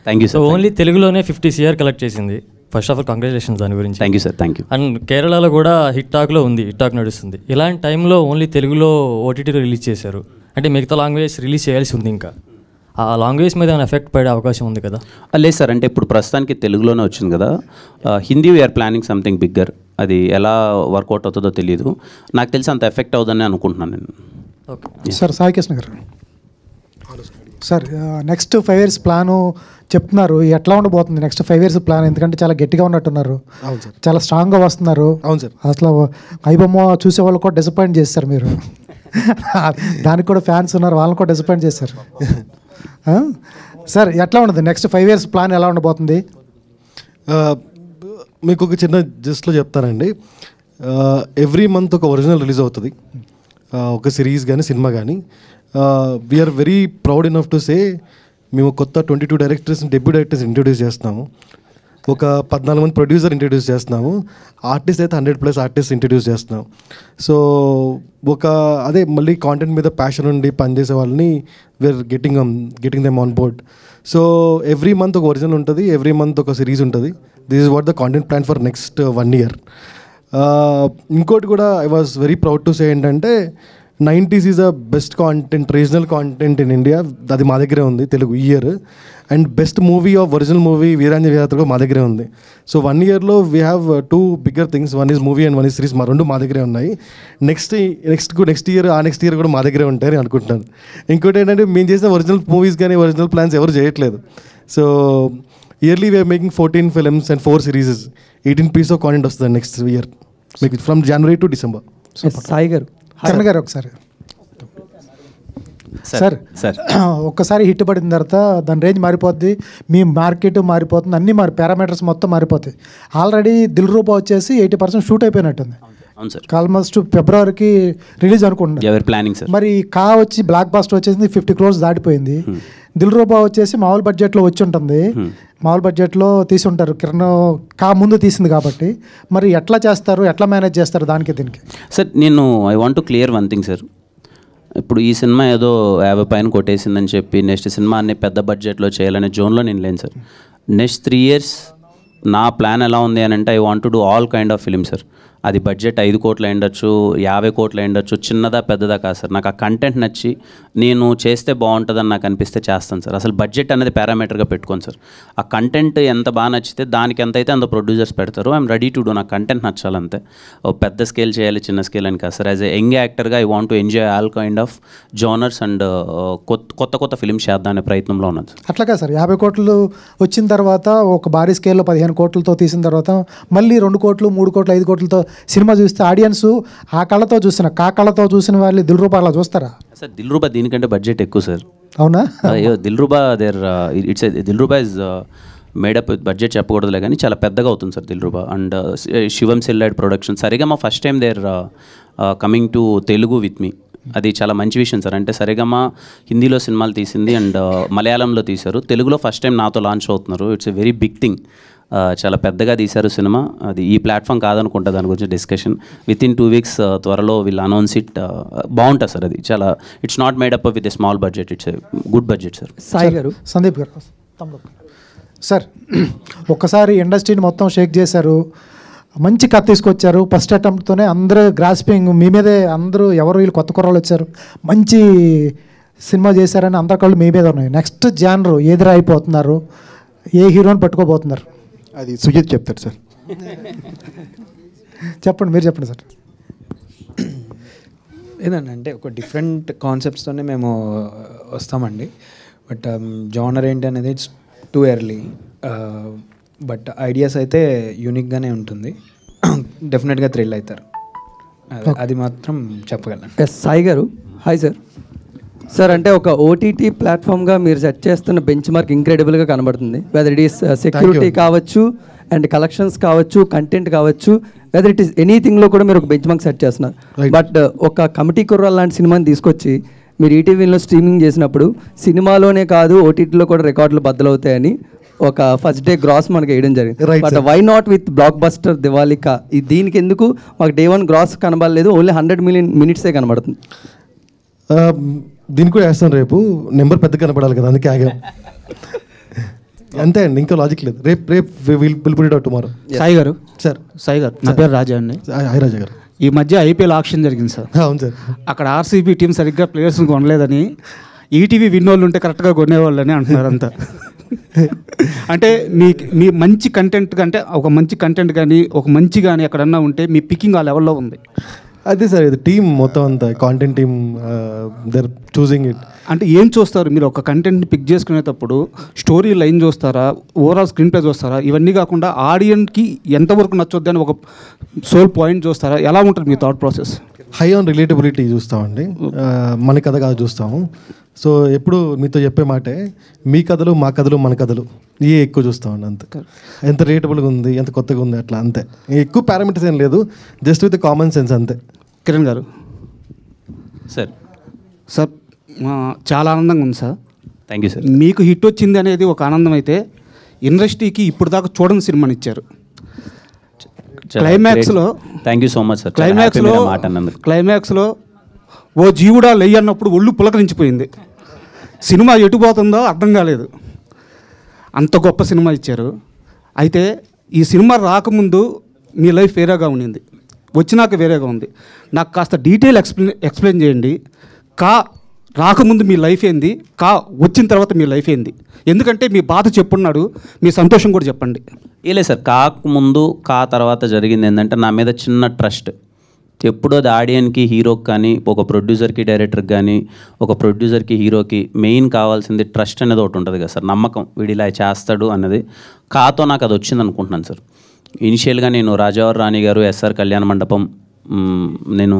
S2: Thank you sir.
S16: Only తెలుగులోనే 50 CR కలెక్ట్ చేసింది. ఫస్ట్ ఆఫ్ ఆల్ కంగ్రాచులేషన్స్ దాని గురించి.
S2: Thank you sir. Thank you.
S16: And కేరళలో కూడా హిట్ టాక్లో ఉంది, హిట్ టాక్ నడుస్తుంది. ఇలాంటి టైంలో ఓన్లీ తెలుగులో ఓటీటీలో రిలీజ్ చేశారు అంటే మిగతా లాంగ్వేజ్ రిలీజ్ చేయాల్సి ఉంది. ఇంకా ఆ లాంగ్వేజ్ మీద ఏమైనా ఎఫెక్ట్ పడే అవకాశం ఉంది కదా?
S2: లేదు సార్, అంటే ఇప్పుడు ప్రస్తుతానికి తెలుగులోనే వచ్చింది కదా. Hindi we are planning something bigger. అది ఎలా వర్కౌట్ అవుతుందో తెలియదు. నాకు తెలిసి అంత ఎఫెక్ట్ అవుతుందని అనుకుంటున్నాను నేను.
S17: Okay sir. సాయి కృష్ణ గారు సార్, నెక్స్ట్ 5 years ప్లాను చెప్తున్నారు. ఎట్లా ఉండబోతుంది నెక్స్ట్ 5 years ప్లాన్? ఎందుకంటే చాలా గట్టిగా ఉన్నట్టున్నారు, చాలా స్ట్రాంగ్గా వస్తున్నారు. అవును సార్. అసలు ఐబొమ్మ చూసే వాళ్ళు కూడా డిసప్పాయింట్ చేస్తారు మీరు. దానికి కూడా ఫ్యాన్స్ ఉన్నారు, వాళ్ళని కూడా డిసప్పాయింట్ చేస్తారు. సార్ ఎట్లా ఉండదు నెక్స్ట్ 5 years ప్లాన్ ఎలా ఉండబోతుంది?
S4: మీకు ఒక చిన్న జస్ట్లో చెప్తానండి. ఎవ్రీ మంత్ ఒక ఒరిజినల్ రిలీజ్ అవుతుంది, ఒక సిరీస్ కానీ సినిమా కానీ. We are very proud enough to say మేము కొత్త 22 డైరెక్టర్స్ డెబ్యూ డైరెక్టర్స్ ఇంట్రడ్యూస్ చేస్తున్నాము. ఒక 14 మంది ప్రొడ్యూసర్ ఇంట్రడ్యూస్ చేస్తున్నాము. ఆర్టిస్ట్ అయితే 100+ ఆర్టిస్ట్ ఇంట్రడ్యూస్ చేస్తున్నాం. సో ఒక అదే మళ్ళీ కాంటెంట్ మీద ప్యాషన్ ఉండి పనిచేసే వాళ్ళని we are getting them on board. So every month ఒక ఒరిజినల్ ఉంటుంది, ఎవ్రీ మంత్ ఒక సిరీస్ ఉంటుంది. This is what the content plan for next 1 year. ఇంకోటి కూడా I was very proud to say ఏంటంటే 90s is a best content, regional content in India. అది మా దగ్గరే ఉంది తెలుగు ఈ year. And best movie of original movie వీరాంజ వీరాత్ర కూడా మా దగ్గరే ఉంది. So 1 yearలో we have 2 bigger things. 1 is movie and 1 is series. మా 2 మా దగ్గరే ఉన్నాయి. నెక్స్ట్ ఇయర్ నెక్స్ట్ ఇయర్ కూడా మా దగ్గరే ఉంటాయని అనుకుంటున్నాను. ఇంకోటి ఏంటంటే మేము చేసిన ఒరిజినల్ మూవీస్ కానీ ఒరిజినల్ ప్లాన్స్ ఎవరు చేయట్లేదు. So yearly we are making 14 films and 4 series. 18 pieces of content వస్తుంది నెక్స్ట్ ఇయర్ మీకు from January to December.
S17: Sai గారు, కిరణ్ గారు ఒకసారి సార్ ఒక్కసారి హిట్ పడిన తర్వాత దాని రేంజ్ మారిపోద్ది, మీ మార్కెట్ మారిపోతుంది, అన్ని పారామీటర్స్ మొత్తం మారిపోతాయి. ఆల్రెడీ దిల్ రూపా వచ్చేసి 80% షూట్ అయిపోయినట్టుంది. ఆల్మోస్ట్ ఫిబ్రవరికి రిలీజ్ అనుకుంటున్నాను. మరి కా వచ్చి బ్లాక్ బాస్టర్ వచ్చేసింది, 50 crores దాటిపోయింది. దిల్ రూపా వచ్చేసి మామూలు బడ్జెట్లో వచ్చి ఉంటుంది, మామూలు బడ్జెట్లో తీసి ఉంటారు. కిరణ్ కా ముందు తీసింది కాబట్టి మరి ఎట్లా చేస్తారు, ఎట్లా మేనేజ్ చేస్తారు దానికి దీనికి?
S2: సార్ నేను I want to clear one thing sir. ఇప్పుడు ఈ సినిమా ఏదో 50 పైన కొట్టేసిందని చెప్పి నెక్స్ట్ సినిమా అన్ని పెద్ద బడ్జెట్లో చేయాలనే జోన్లో నేను లేను సార్. నెక్స్ట్ 3 years నా ప్లాన్ ఎలా ఉంది అని అంటే I want to do all kind of film sir. అది బడ్జెట్ 5 కోట్లు అయ్యుండొచ్చు, 50 కోట్లు అయ్యుండొచ్చు, చిన్నదా పెద్దదా కాదు సార్. నాకు ఆ కంటెంట్ నచ్చి నేను చేస్తే బాగుంటుందని నాకు అనిపిస్తే చేస్తాను సార్. అసలు బడ్జెట్ అనేది పారామీటర్గా పెట్టుకోను సార్. ఆ కంటెంట్ ఎంత బాగా నచ్చితే దానికి ఎంత అయితే అంత ప్రొడ్యూసర్స్ పెడతారు. I'm ready to do. నాకు కంటెంట్ నచ్చాలంతే. పెద్ద స్కేల్ చేయాలి చిన్న స్కేల్ అని కాదు సార్. యాజ్ ఎ యంగ్ యాక్టర్గా I want to enjoy all kind of genres and కొత్త ఫిలిమ్స్ చేద్దాం అనే ప్రయత్నంలో ఉన్నాను సార్.
S17: అట్లాగా సార్ 50 కోట్లు వచ్చిన తర్వాత ఒక భారీ స్కేల్లో 15 కోట్లతో తీసిన తర్వాత మళ్ళీ 2 కోట్లు 3 కోట్లు 5 కోట్లతో సినిమా చూస్తే ఆడియన్స్ ఆ కళ్ళతో చూసిన వాళ్ళు దిల్ రూపా అలా చూస్తారా
S2: సార్? దిల్ రూపా దీనికంటే బడ్జెట్ ఎక్కువ సార్.
S15: అవునా?
S2: Dilruba it's Dilruba is made up with budget చెప్పకూడదులే కానీ చాలా పెద్దగా అవుతుంది sir Dilruba. And Shivam Celluloid production, Saregama first time they're coming to Telugu with me. అది చాలా మంచి విషయం సార్. అంటే సరిగమ హిందీలో సినిమాలు తీసింది అండ్ మలయాళంలో తీశారు, తెలుగులో ఫస్ట్ టైం నాతో లాంచ్ అవుతున్నారు. It's a very big thing. చాలా పెద్దగా తీశారు సినిమా. అది ఈ ప్లాట్ఫామ్ కాదనుకుంటా దాని గురించి డిస్కషన్. విత్ ఇన్ 2 weeks త్వరలో వీళ్ళు అనౌన్స్ ఇట్. బాగుంటుంది సార్. అది చాలా it's not made up with a small budget, it's a good budget sir.
S15: Sai గారు, సందీప్ గారు సార్, ఒక్కసారి ఇండస్ట్రీని మొత్తం షేక్ చేశారు, మంచి కథ తీసుకొచ్చారు. ఫస్ట్ అటెంప్ట్తోనే అందరూ గ్రాస్పింగ్ మీ మీదే, అందరూ ఎవరు వీళ్ళు కొత్త కుర్రాళ్ళు వచ్చారు, మంచి సినిమా చేశారని అందరి కళ్ళు మీ మీద ఉన్నాయి. నెక్స్ట్ జానర్ ఏది అయిపోతున్నారు, ఏ హీరోని పట్టుకోబోతున్నారు?
S9: అది సుజిత్ చెప్తారు సార్.
S15: చెప్పండి, మీరు చెప్పండి సార్.
S11: ఏదంటే ఒక డిఫరెంట్ కాన్సెప్ట్స్తోనే మేము వస్తామండి. బట్ జానర్ ఏంటి అనేది it's too early. But ideas అయితే యూనిక్గానే ఉంటుంది. డెఫినెట్గా థ్రిల్ అవుతారు, అది మాత్రం చెప్పగలను.
S18: సాయి గారు, హాయ్ సార్. సార్, అంటే ఒక ఓటీటీ ప్లాట్ఫామ్గా మీరు సెట్ చేస్తున్న బెంచ్ మార్క్ ఇంక్రెడిబుల్గా కనబడుతుంది. వెదర్ ఇట్ ఈస్ సెక్యూరిటీ కావచ్చు, అండ్ కలెక్షన్స్ కావచ్చు, కంటెంట్ కావచ్చు, వెదర్ ఇట్ ఈస్ ఎనీథింగ్లో కూడా మీరు ఒక బెంచ్ మార్క్ సెట్ చేస్తున్నారు. బట్ ఒక కమిటీ కుర్రాల్ లాంటి సినిమాని తీసుకొచ్చి మీరు ఈటీవీలో స్ట్రీమింగ్ చేసినప్పుడు సినిమాలోనే కాదు ఓటీటీలో కూడా రికార్డులు బద్దలవుతాయని ఒక ఫస్ట్ డే గ్రాస్ మనకి వేయడం జరిగింది. But why not with blockbuster దివాలికా? దీనికి ఎందుకు మాకు డే 1 గ్రాస్ కనబడలేదు, ఓన్లీ 100 million minutes కనబడుతుంది?
S4: దీనికి కూడా వేస్తాను, రేపు నెంబర్ పెద్ద కనపడాలి కదా, అందుకే ఆగాం. అంతే అండి, ఇంకా లాజిక్ లేదు. రేపు will put it out tomorrow.
S19: Sai గారు,
S4: సార్.
S19: సాయి గారు, నా పేరు రాజా అండి.
S4: హాయ్ రాజా గారు.
S19: ఈ మధ్య ఐపీఎల్ ఆక్షన్ జరిగింది సార్.
S4: అవును సార్.
S19: అక్కడ ఆర్సీబీ టీం సరిగ్గా ప్లేయర్స్ని కొనలేదని ఈటీవీ విన్నోళ్ళు ఉంటే కరెక్ట్గా కొనేవాళ్ళని అంటున్నారు అంతా. అంటే మీ మంచి కంటెంట్ కంటే ఒక మంచి కంటెంట్ కానీ ఒక మంచి కానీ ఎక్కడన్నా ఉంటే మీ పికింగ్ ఆ లెవెల్లో ఉంది.
S4: అదే సార్, ఇది టీం మొత్తం అంతా content team, they're choosing it.
S19: అంటే ఏం చూస్తారు మీరు ఒక కంటెంట్ని పిక్ చేసుకునేటప్పుడు? స్టోరీ లైన్ చూస్తారా, ఓవరాల్ స్క్రీన్ ప్లే చూస్తారా? ఇవన్నీ కాకుండా ఆడియన్స్కి ఎంతవరకు నచ్చొద్దు అని ఒక సోల్ పాయింట్ చూస్తారా? ఎలా ఉంటుంది మీ thought process?
S4: High on relatability చూస్తామండి, మన కథ కాదు చూస్తాము. సో ఎప్పుడు మీతో చెప్పే మాటే, మీ కథలు మా కథలు మన కథలు ఇవే ఎక్కువ చూస్తామండి. అంతే, ఎంత రేటబుల్గా ఉంది, ఎంత కొత్తగా ఉంది, అట్లా అంతే. ఎక్కువ పారామీటర్స్ ఏం లేదు, జస్ట్ విత్ కామన్ సెన్స్ అంతే.
S19: కిరణ్ గారు.
S2: సార్.
S19: సార్, చాలా ఆనందంగా ఉంది సార్.
S2: Thank you sir.
S19: మీకు హిట్ వచ్చింది అనేది ఒక ఆనందం అయితే, ఇండస్ట్రీకి ఇప్పుడు దాకా చూడని సినిమాని ఇచ్చారు. క్లైమాక్స్లో
S2: thank you so much sir.
S19: క్లైమాక్స్లో ఓ జీవుడా లెయ్యి అన్నప్పుడు ఒళ్ళు పులకరించిపోయింది. సినిమా ఎటు పోతుందో అర్థం కాలేదు, అంత గొప్ప సినిమా ఇచ్చారు. అయితే ఈ సినిమా రాకముందు మీ లైఫ్ వేరేగా ఉండింది, వచ్చినాక వేరేగా ఉంది. నాకు కాస్త డీటెయిల్ ఎక్స్ప్లెయిన్ చేయండి. రాకముందు మీ లైఫ్ ఏంది, వచ్చిన తర్వాత మీ లైఫ్ ఏంది? ఎందుకంటే మీ బాధ చెప్పున్నాడు, మీ సంతోషం కూడా చెప్పండి.
S2: ఏలే సార్, కాకముందు తర్వాత జరిగింది ఏంటంటే, నా మీద చిన్న ట్రస్ట్. ఎప్పుడో అది ఆడియన్కి, హీరోకి కానీ, ఒక ప్రొడ్యూసర్కి, డైరెక్టర్కి కానీ, ఒక ప్రొడ్యూసర్కి, హీరోకి మెయిన్ కావాల్సింది ట్రస్ట్ అనేది ఒకటి ఉంటుంది కదా సార్, నమ్మకం. వీడు ఇలా చేస్తాడు అన్నది. కాతో నాకు అది వచ్చింది అనుకుంటున్నాను సార్. ఇనిషియల్గా నేను రాజావారి రాణి గారు, ఎస్ఆర్ కళ్యాణ మండపం నేను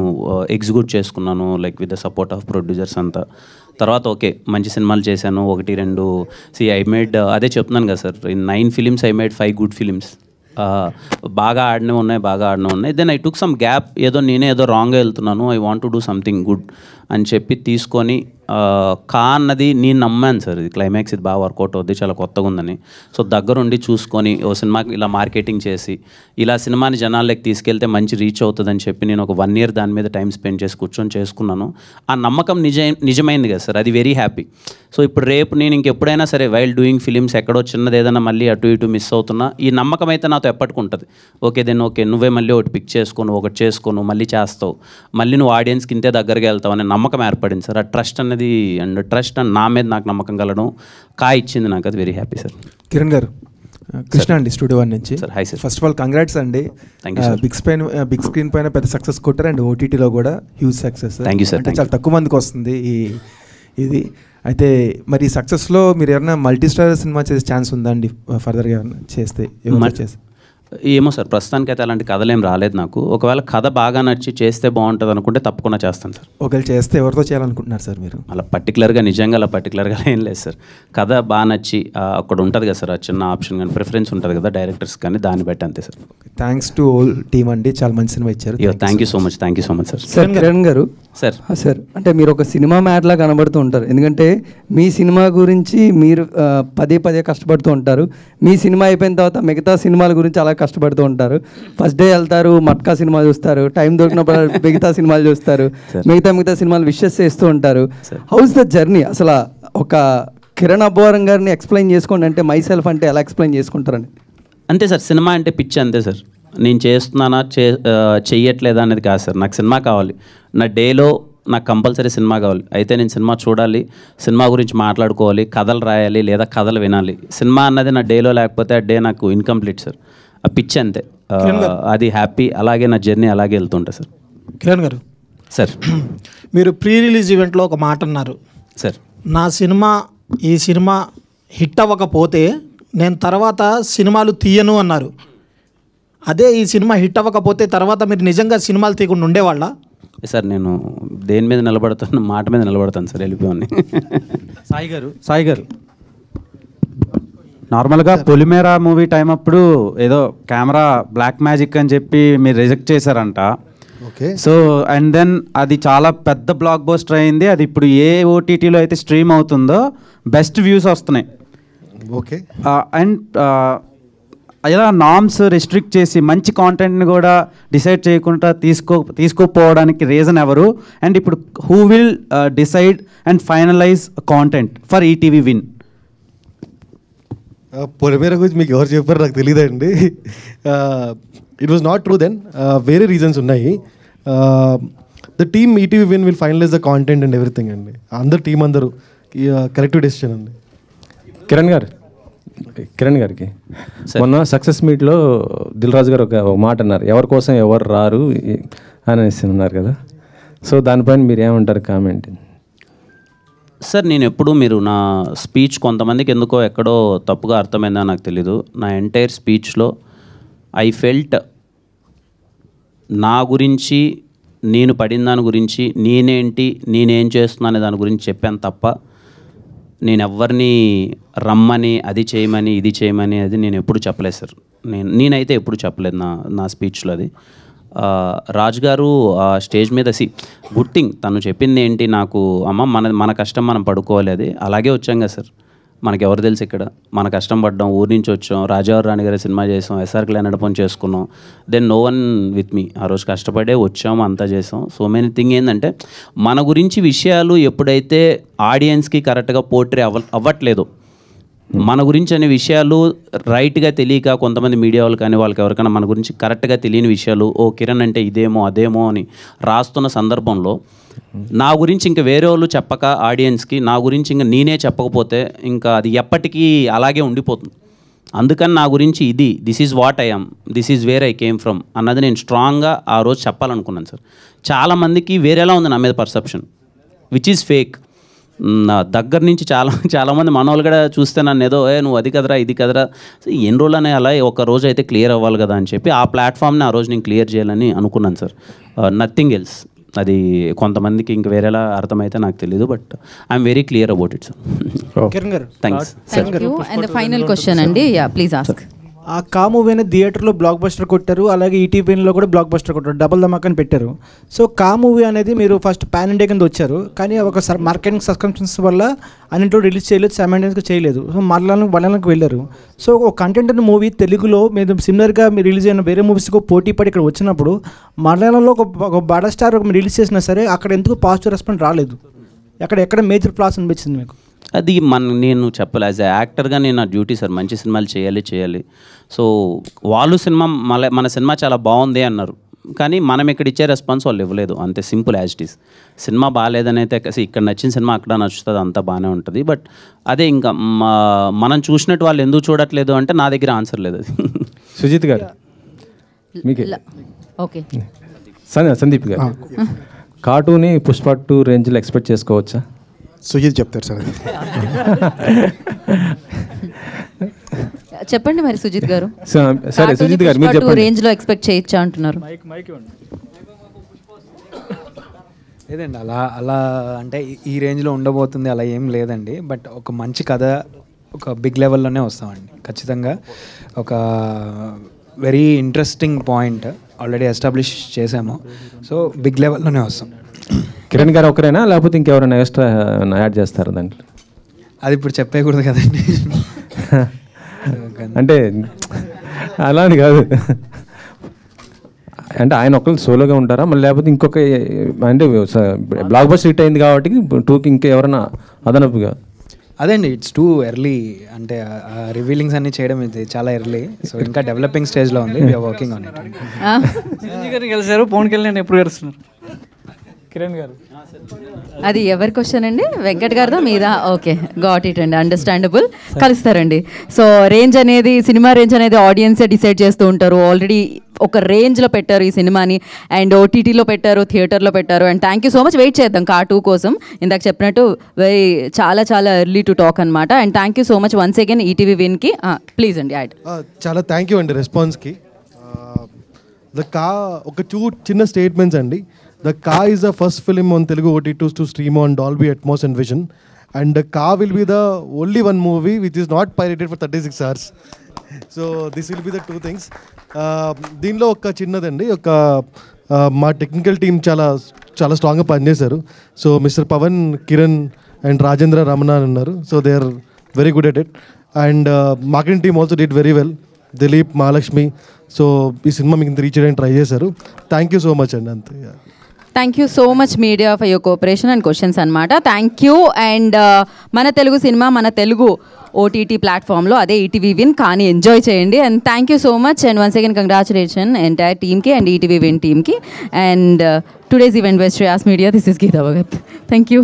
S2: ఎగ్జిక్యూట్ చేసుకున్నాను, like with the support of producers అంతా. తర్వాత ఓకే, మంచి సినిమాలు చేశాను, 1-2. ఐ మేడ్, అదే చెప్తున్నాను కదా sir, in 9 films I made 5 good films. బాగా ఆడినవి ఉన్నాయి. Then I took some gap. నేనే ఏదో రాంగ్గా వెళ్తున్నాను, I want to do something good అని చెప్పి తీసుకొని అన్నది నేను నమ్మాను సార్. ఇది క్లైమాక్స్, ఇది బాగా వర్కౌట్ అవుద్ది, చాలా కొత్తగా ఉందని. సో దగ్గరుండి చూసుకొని ఓ సినిమాకి ఇలా మార్కెటింగ్ చేసి, ఇలా సినిమాని జనాల్లోకి తీసుకెళ్తే మంచి రీచ్ అవుతుందని చెప్పి నేను ఒక 1 year దాని మీద టైం స్పెండ్ చేసి కూర్చొని చేసుకున్నాను. ఆ నమ్మకం నిజమైంది కదా సార్, అది వెరీ హ్యాపీ. సో ఇప్పుడు రేపు నేను ఇంకెప్పుడైనా సరే వైల్ డూయింగ్ ఫిలిమ్స్ ఎక్కడో చిన్నది ఏదైనా మళ్ళీ అటు ఇటు మిస్ అవుతున్నా, ఈ నమ్మకం అయితే నాతో ఎప్పటికుంటుంది. ఓకే నువ్వే మళ్ళీ ఒకటి పిక్ చేసుకోను, ఒకటి చేసుకోను, మళ్ళీ చేస్తావు, మళ్ళీ నువ్వు ఆడియన్స్కి ఇంతే దగ్గరగా వెళ్తావు అనే నమ్మకం ఏర్పడింది సార్. ఆ ట్రస్ట్ అనేది, అండ్ ట్రస్ట్ అండ్ నా మీద నాకు నమ్మకం కలడం ఇచ్చింది నాకు, అది వెరీ హ్యాపీ సార్.
S20: కిరణ్ గారు, కృష్ణ అండి, స్టూడియో 1 నుంచి.
S2: Sir hi sir.
S20: First of all congrats అండి. బిగ్ స్క్రీన్ పైన పెద్ద సక్సెస్ కొట్టారు, అండ్ ఓటీటీలో కూడా huge success.
S2: Thank you sir.
S20: అంటే చాలా తక్కువ మందికి వస్తుంది ఇది. అయితే మరి ఈ సక్సెస్లో మీరు ఏమైనా మల్టీ స్టార్ సినిమా చేసే ఛాన్స్ ఉందా అండి? ఫర్దర్గా ఏమైనా చేస్తే
S2: ఏమో సార్, ప్రస్తుతానికి అయితే అలాంటి కథలు ఏం రాలేదు నాకు. ఒకవేళ కథ బాగా నచ్చి చేస్తే బాగుంటుంది అనుకుంటే తప్పకుండా చేస్తాను సార్.
S20: ఒకవేళ చేస్తే ఎవరితో చేయాలనుకుంటున్నారు సార్ మీరు?
S2: అలా పర్టికులర్గా నిజంగా అలా పర్టికులర్గా ఏం లేదు సార్. కథ బాగా నచ్చి అక్కడ ఉంటుంది కదా సార్, ఆ చిన్న ఆప్షన్ కానీ ప్రిఫరెన్స్ ఉంటుంది కదా డైరెక్టర్స్ కానీ, దాన్ని బట్టి అంతే sir.
S20: Thanks to whole team అండి, చాలా మంచి సినిమా ఇచ్చారు.
S2: Thank you so much, thank you so much sir.
S18: Sir Kiran గారు
S2: సార్
S18: సార్ అంటే మీరు ఒక సినిమా మ్యాడ్లా కనబడుతూ ఉంటారు, ఎందుకంటే మీ సినిమా గురించి మీరు పదే పదే కష్టపడుతూ ఉంటారు. మీ సినిమా అయిపోయిన తర్వాత మిగతా సినిమాల గురించి అలా కష్టపడుతూ ఉంటారు. ఫస్ట్ డే వెళ్తారు, మట్కా సినిమా చూస్తారు, టైం దొరికినప్పుడు మిగతా సినిమాలు చూస్తారు, మిగతా సినిమాలు విషెస్ చేస్తూ ఉంటారు. House the journey? అసలు ఒక కిరణ్ అబ్బవరం గారిని ఎక్స్ప్లెయిన్ చేసుకోండి అంటే మైసెల్ఫ్ అంటే ఎలా ఎక్స్ప్లెయిన్ చేసుకుంటారండి?
S2: అంతే సార్, సినిమా అంటే పిచ్చి అంతే సార్. నేను చేస్తున్నానా చెయ్యట్లేదా అనేది కాదు సార్, నాకు సినిమా కావాలి. నా డేలో నాకు కంపల్సరీ సినిమా కావాలి. అయితే నేను సినిమా చూడాలి, సినిమా గురించి మాట్లాడుకోవాలి, కథలు రాయాలి లేదా కథలు వినాలి. సినిమా అన్నది నా డేలో లేకపోతే ఆ డే నాకు ఇన్కంప్లీట్ సార్. ఆ పిచ్చి అంతే, అది హ్యాపీ. అలాగే నా జర్నీ అలాగే వెళ్తుంటా సార్.
S21: కిరణ్ గారు
S2: సార్,
S21: మీరు ప్రీ రిలీజ్ ఈవెంట్లో ఒక మాట అన్నారు
S2: సార్,
S21: నా సినిమా ఈ సినిమా హిట్ అవ్వకపోతే నేను తర్వాత సినిమాలు తీయను అన్నారు. అదే ఈ సినిమా హిట్ అవ్వకపోతే తర్వాత మీరు నిజంగా సినిమాలు తీయకుండా ఉండేవాళ్ళ?
S2: సార్ నేను దేని మీద నిలబడతాను, మాట మీద నిలబడతాను సార్, వెళ్ళిపోయి.
S7: సాయి గారు నార్మల్గా పొలిమేరా మూవీ టైం అప్పుడు ఏదో కెమెరా బ్లాక్ మ్యాజిక్ అని చెప్పి మీరు రిజెక్ట్ చేశారంట.
S4: ఓకే.
S7: సో అండ్ దెన్ అది చాలా పెద్ద బ్లాక్ బస్టర్ అయింది. అది ఇప్పుడు ఏ ఓటీటీలో అయితే స్ట్రీమ్ అవుతుందో బెస్ట్ వ్యూస్ వస్తున్నాయి.
S4: ఓకే.
S7: అండ్ ఇలా నామ్స్ రిస్ట్రిక్ట్ చేసి మంచి కాంటెంట్ని కూడా డిసైడ్ చేయకుండా తీసుకోపోవడానికి రీజన్ ఎవరు? అండ్ ఇప్పుడు who will decide and finalize content for ETV Win?
S4: Polimera గురించి మీకు ఎవరు చెప్పారు నాకు తెలియదండి. It was not true then. వేరే రీజన్స్ ఉన్నాయి. The team ETV Win will finalize the content and everything అండి. అందరు టీం అందరూ కరెక్టివ్ డెసిషన్ అండి.
S5: కిరణ్ గారికి మొన్న సక్సెస్ మీట్లో దిల్ రాజు గారు ఒక మాట అన్నారు, ఎవరి కోసం ఎవరు రారు అని అన్నారు కదా. సో దానిపైన మీరు ఏమంటారు కామెంట్?
S2: సార్ నేను ఎప్పుడు, మీరు నా స్పీచ్ కొంతమందికి ఎందుకో ఎక్కడో తప్పుగా అర్థమైందా నాకు తెలీదు. నా ఎంటైర్ స్పీచ్లో ఐ ఫెల్ట్ నా గురించి, నేను పడిన దాని గురించి, నేనేంటి, నేనేం చేస్తున్నాను దాని గురించి చెప్పాను తప్ప నేను ఎవరిని రమ్మని అది చేయమని ఇది చేయమని అది నేను ఎప్పుడు చెప్పలేదు సార్. నేనైతే ఎప్పుడు చెప్పలేదు నా స్పీచ్లో అది. రాజు గారు స్టేజ్ మీద గుడ్ థింగ్ తను చెప్పింది ఏంటి, నాకు అమ్మ మన కష్టం మనం పడుకోవాలి, అది అలాగే వచ్చాం కదా సార్. మనకి ఎవరు తెలుసు ఇక్కడ, మన కష్టం పడ్డాం, ఊరి నుంచి వచ్చాం, రాజావారి రాణి గారి సినిమా చేసాం, ఎస్ఆర్ క్లాన్ నడపం చేసుకున్నాం, then no one with me. ఆ రోజు కష్టపడే వచ్చాము, అంతా చేసాం. సో మెనీ థింగ్ ఏంటంటే మన గురించి విషయాలు ఎప్పుడైతే ఆడియన్స్కి కరెక్ట్గా పోర్ట్రే అవ్వట్లేదు, మన గురించి అనే విషయాలు రైట్గా తెలియక కొంతమంది మీడియా వాళ్ళు కానీ వాళ్ళకి ఎవరికైనా మన గురించి కరెక్ట్గా తెలియని విషయాలు, ఓ కిరణ్ అంటే ఇదేమో అదేమో అని రాస్తున్న సందర్భంలో నా గురించి ఇంకా వేరే వాళ్ళు చెప్పక ఆడియన్స్కి, నా గురించి ఇంకా నేనే చెప్పకపోతే ఇంకా అది ఎప్పటికీ అలాగే ఉండిపోతుంది. అందుకని నా గురించి ఇది, this is what I am, this is where I came from అన్నది నేను స్ట్రాంగ్గా ఆ రోజు చెప్పాలనుకున్నాను సార్. చాలామందికి వేరేలా ఉంది నా మీద పర్సెప్షన్, విచ్ ఈజ్ ఫేక్. నా దగ్గర నుంచి చాలామంది మనోళ్ళు కూడా చూస్తే నన్ను ఏదో నువ్వు అది కదరా ఇది కదరా, ఎన్ని రోజులు అనే అలా ఒక రోజు అయితే క్లియర్ అవ్వాలి కదా అని చెప్పి ఆ ప్లాట్ఫామ్ని ఆ రోజు నేను క్లియర్ చేయాలని అనుకున్నాను సార్. Nothing else. అది కొంతమందికి ఇంక వేరేలా అర్థమైతే నాకు తెలియదు, but I'm very clear about it sir. Thanks.
S1: And final question అండి, ప్లీజ్ ఆస్క్.
S21: ఆ కా మూవీ అనేది థియేటర్లో బ్లాక్ బస్టర్ కొట్టారు, అలాగే ఈటీవీలో కూడా బ్లాక్ బస్టర్ కొట్టారు, డబుల్ ధమాకాని పెట్టారు. సో కా మూవీ అనేది మీరు ఫస్ట్ పాన్ ఇండియా కింద వచ్చారు, కానీ ఒక మార్కెటింగ్ సబ్స్క్రిప్షన్స్ వల్ల అన్నింటిలో రిలీజ్ చేయలేదు, సైమల్టేనియస్గా చేయలేదు. సో మలయాళంకి వెళ్ళారు. సో ఒక కంటెంట్ అనే మూవీ తెలుగులో మీరు సిమిలర్గా మీరు రిలీజ్ అయిన వేరే మూవీస్కి పోటీ పడి ఇక్కడ వచ్చినప్పుడు మలయాళంలో ఒక బడా స్టార్ మీరు రిలీజ్ చేసినా సరే అక్కడ ఎందుకు పాజిటివ్ రెస్పాన్స్ రాలేదు? ఎక్కడ మేజర్ ఫ్లాస్ అనిపించింది మీకు?
S2: అది నేను చెప్పాలి, యాజ్ ఎ యాక్టర్గా నేను నా డ్యూటీ సార్, మంచి సినిమాలు చేయాలి. సో వాళ్ళు మన సినిమా చాలా బాగుంది అన్నారు, కానీ మనం ఇక్కడ ఇచ్చే రెస్పాన్స్ వాళ్ళు ఇవ్వలేదు, అంతే simple as it is. Cinema బాగాలేదని అయితే ఇక్కడ నచ్చిన సినిమా అక్కడ నచ్చుతుంది, అంతా బాగానే ఉంటుంది. బట్ అదే ఇంకా మనం చూసినట్టు వాళ్ళు ఎందుకు చూడట్లేదు అంటే నా దగ్గర ఆన్సర్ లేదు. అది
S5: సుజిత్ గారు మీకే.
S1: ఓకే
S5: సందీప్ గారు, కార్టూన్ని పుష్ప 2 రేంజ్లో ఎక్స్పెక్ట్ చేసుకోవచ్చా?
S9: సుజిత్ చెప్తారు సార్.
S1: చెప్పండి మరి సుజిత్ గారు.
S5: సరే సుజిత్ గారు మీరు చెప్పండి.
S1: రేంజ్ లో ఎక్స్పెక్ట్ చేయొచ్చా అంటున్నారు.
S11: లేదండి, అలా అంటే ఈ రేంజ్లో ఉండబోతుంది అలా ఏం లేదండి. బట్ ఒక మంచి కథ ఒక బిగ్ లెవెల్లోనే వస్తామండి ఖచ్చితంగా. ఒక very interesting point already establish చేసాము. సో బిగ్ లెవెల్లోనే వస్తాం.
S5: కిరణ్ గారు ఒకరేనా లేకపోతే ఇంకెవరైనా ఎక్స్ట్రా యాడ్ చేస్తారు దాంట్లో?
S11: అది ఇప్పుడు చెప్పేయకూడదు కదండి.
S5: అంటే అలా అని కాదు, అంటే ఆయన ఒక్కరు సోలోగా ఉంటారా మళ్ళీ లేకపోతే ఇంకొక అంటే బ్లాక్ బస్టర్ హిట్ అయింది కాబట్టి 2కి ఇంకా ఎవరైనా అదనపుగా?
S11: అదేండి, ఇట్స్ టూ ఎర్లీ. అంటే రివీలింగ్స్ అన్ని చేయడం ఇది చాలా ఎర్లీ. సో ఇంకా డెవలపింగ్ స్టేజ్లో ఉంది. We are working on it.
S3: Chiranjeevi గారిని కలిసారు, పవన్ కళ్యాణ్ ఎప్పుడు కలుస్తున్నారు? కిరణ్ గారు
S1: అది ఎవరి క్వశ్చన్ అండి? వెంకట్ గారిదా మీదా? ఓకే, గాట్ ఇట్ అండి, అండర్స్టాండబుల్. కలుస్తారండి. సో రేంజ్ అనేది, సినిమా రేంజ్ అనేది ఆడియన్సే డిసైడ్ చేస్తూ ఉంటారు. ఆల్రెడీ ఒక రేంజ్లో పెట్టారు ఈ సినిమాని, అండ్ ఓటీటీలో పెట్టారు, థియేటర్లో పెట్టారు. And thank you so much. Wait చేద్దాం కా 2 కోసం. ఇందాక చెప్పినట్టు చాలా ఎర్లీ టు టాక్ అనమాట. And thank you so much once again ETV విన్కి. ప్లీజ్ అండి యాడ్.
S4: చాలా థ్యాంక్ యూ అండి రెస్పాన్స్కి. ఒక చిన్న స్టేట్మెంట్స్ అండి. The Ka is the first film on Telugu OTTs to stream on Dolby Atmos and Vision, and the Ka will be the only one movie which is not pirated for 36 hours. So this will be the 2 things. దీనిలో ఒక చిన్నదండి, ఒక మా technical team చాలా స్ట్రాంగ్గా పనిచేశారు. So mister Pavan, Kiran and Rajendra Ramana అని ఉన్నారు. So they are very good at it. And marketing team also did very well. Dilip, Mahalakshmi. So ఈ సినిమా మీకు రీచ్ చేయడానికి ట్రై చేశారు. థ్యాంక్ యూ సో మచ్ అండి. అంతే.
S1: Thank you so much media for your cooperation and questions అనమాట. Thank you. And మన తెలుగు సినిమా మన తెలుగు ఓటీటీ ప్లాట్ఫామ్లో, అదే ఈటీవీ విన్. కానీ ఎంజాయ్ చేయండి. And thank you so much. And once again congratulation entire టీమ్కి అండ్ ఈటీవీ విన్ టీమ్కి. And today's event by Shreyas media. This is Geetha Bhagat. Thank you.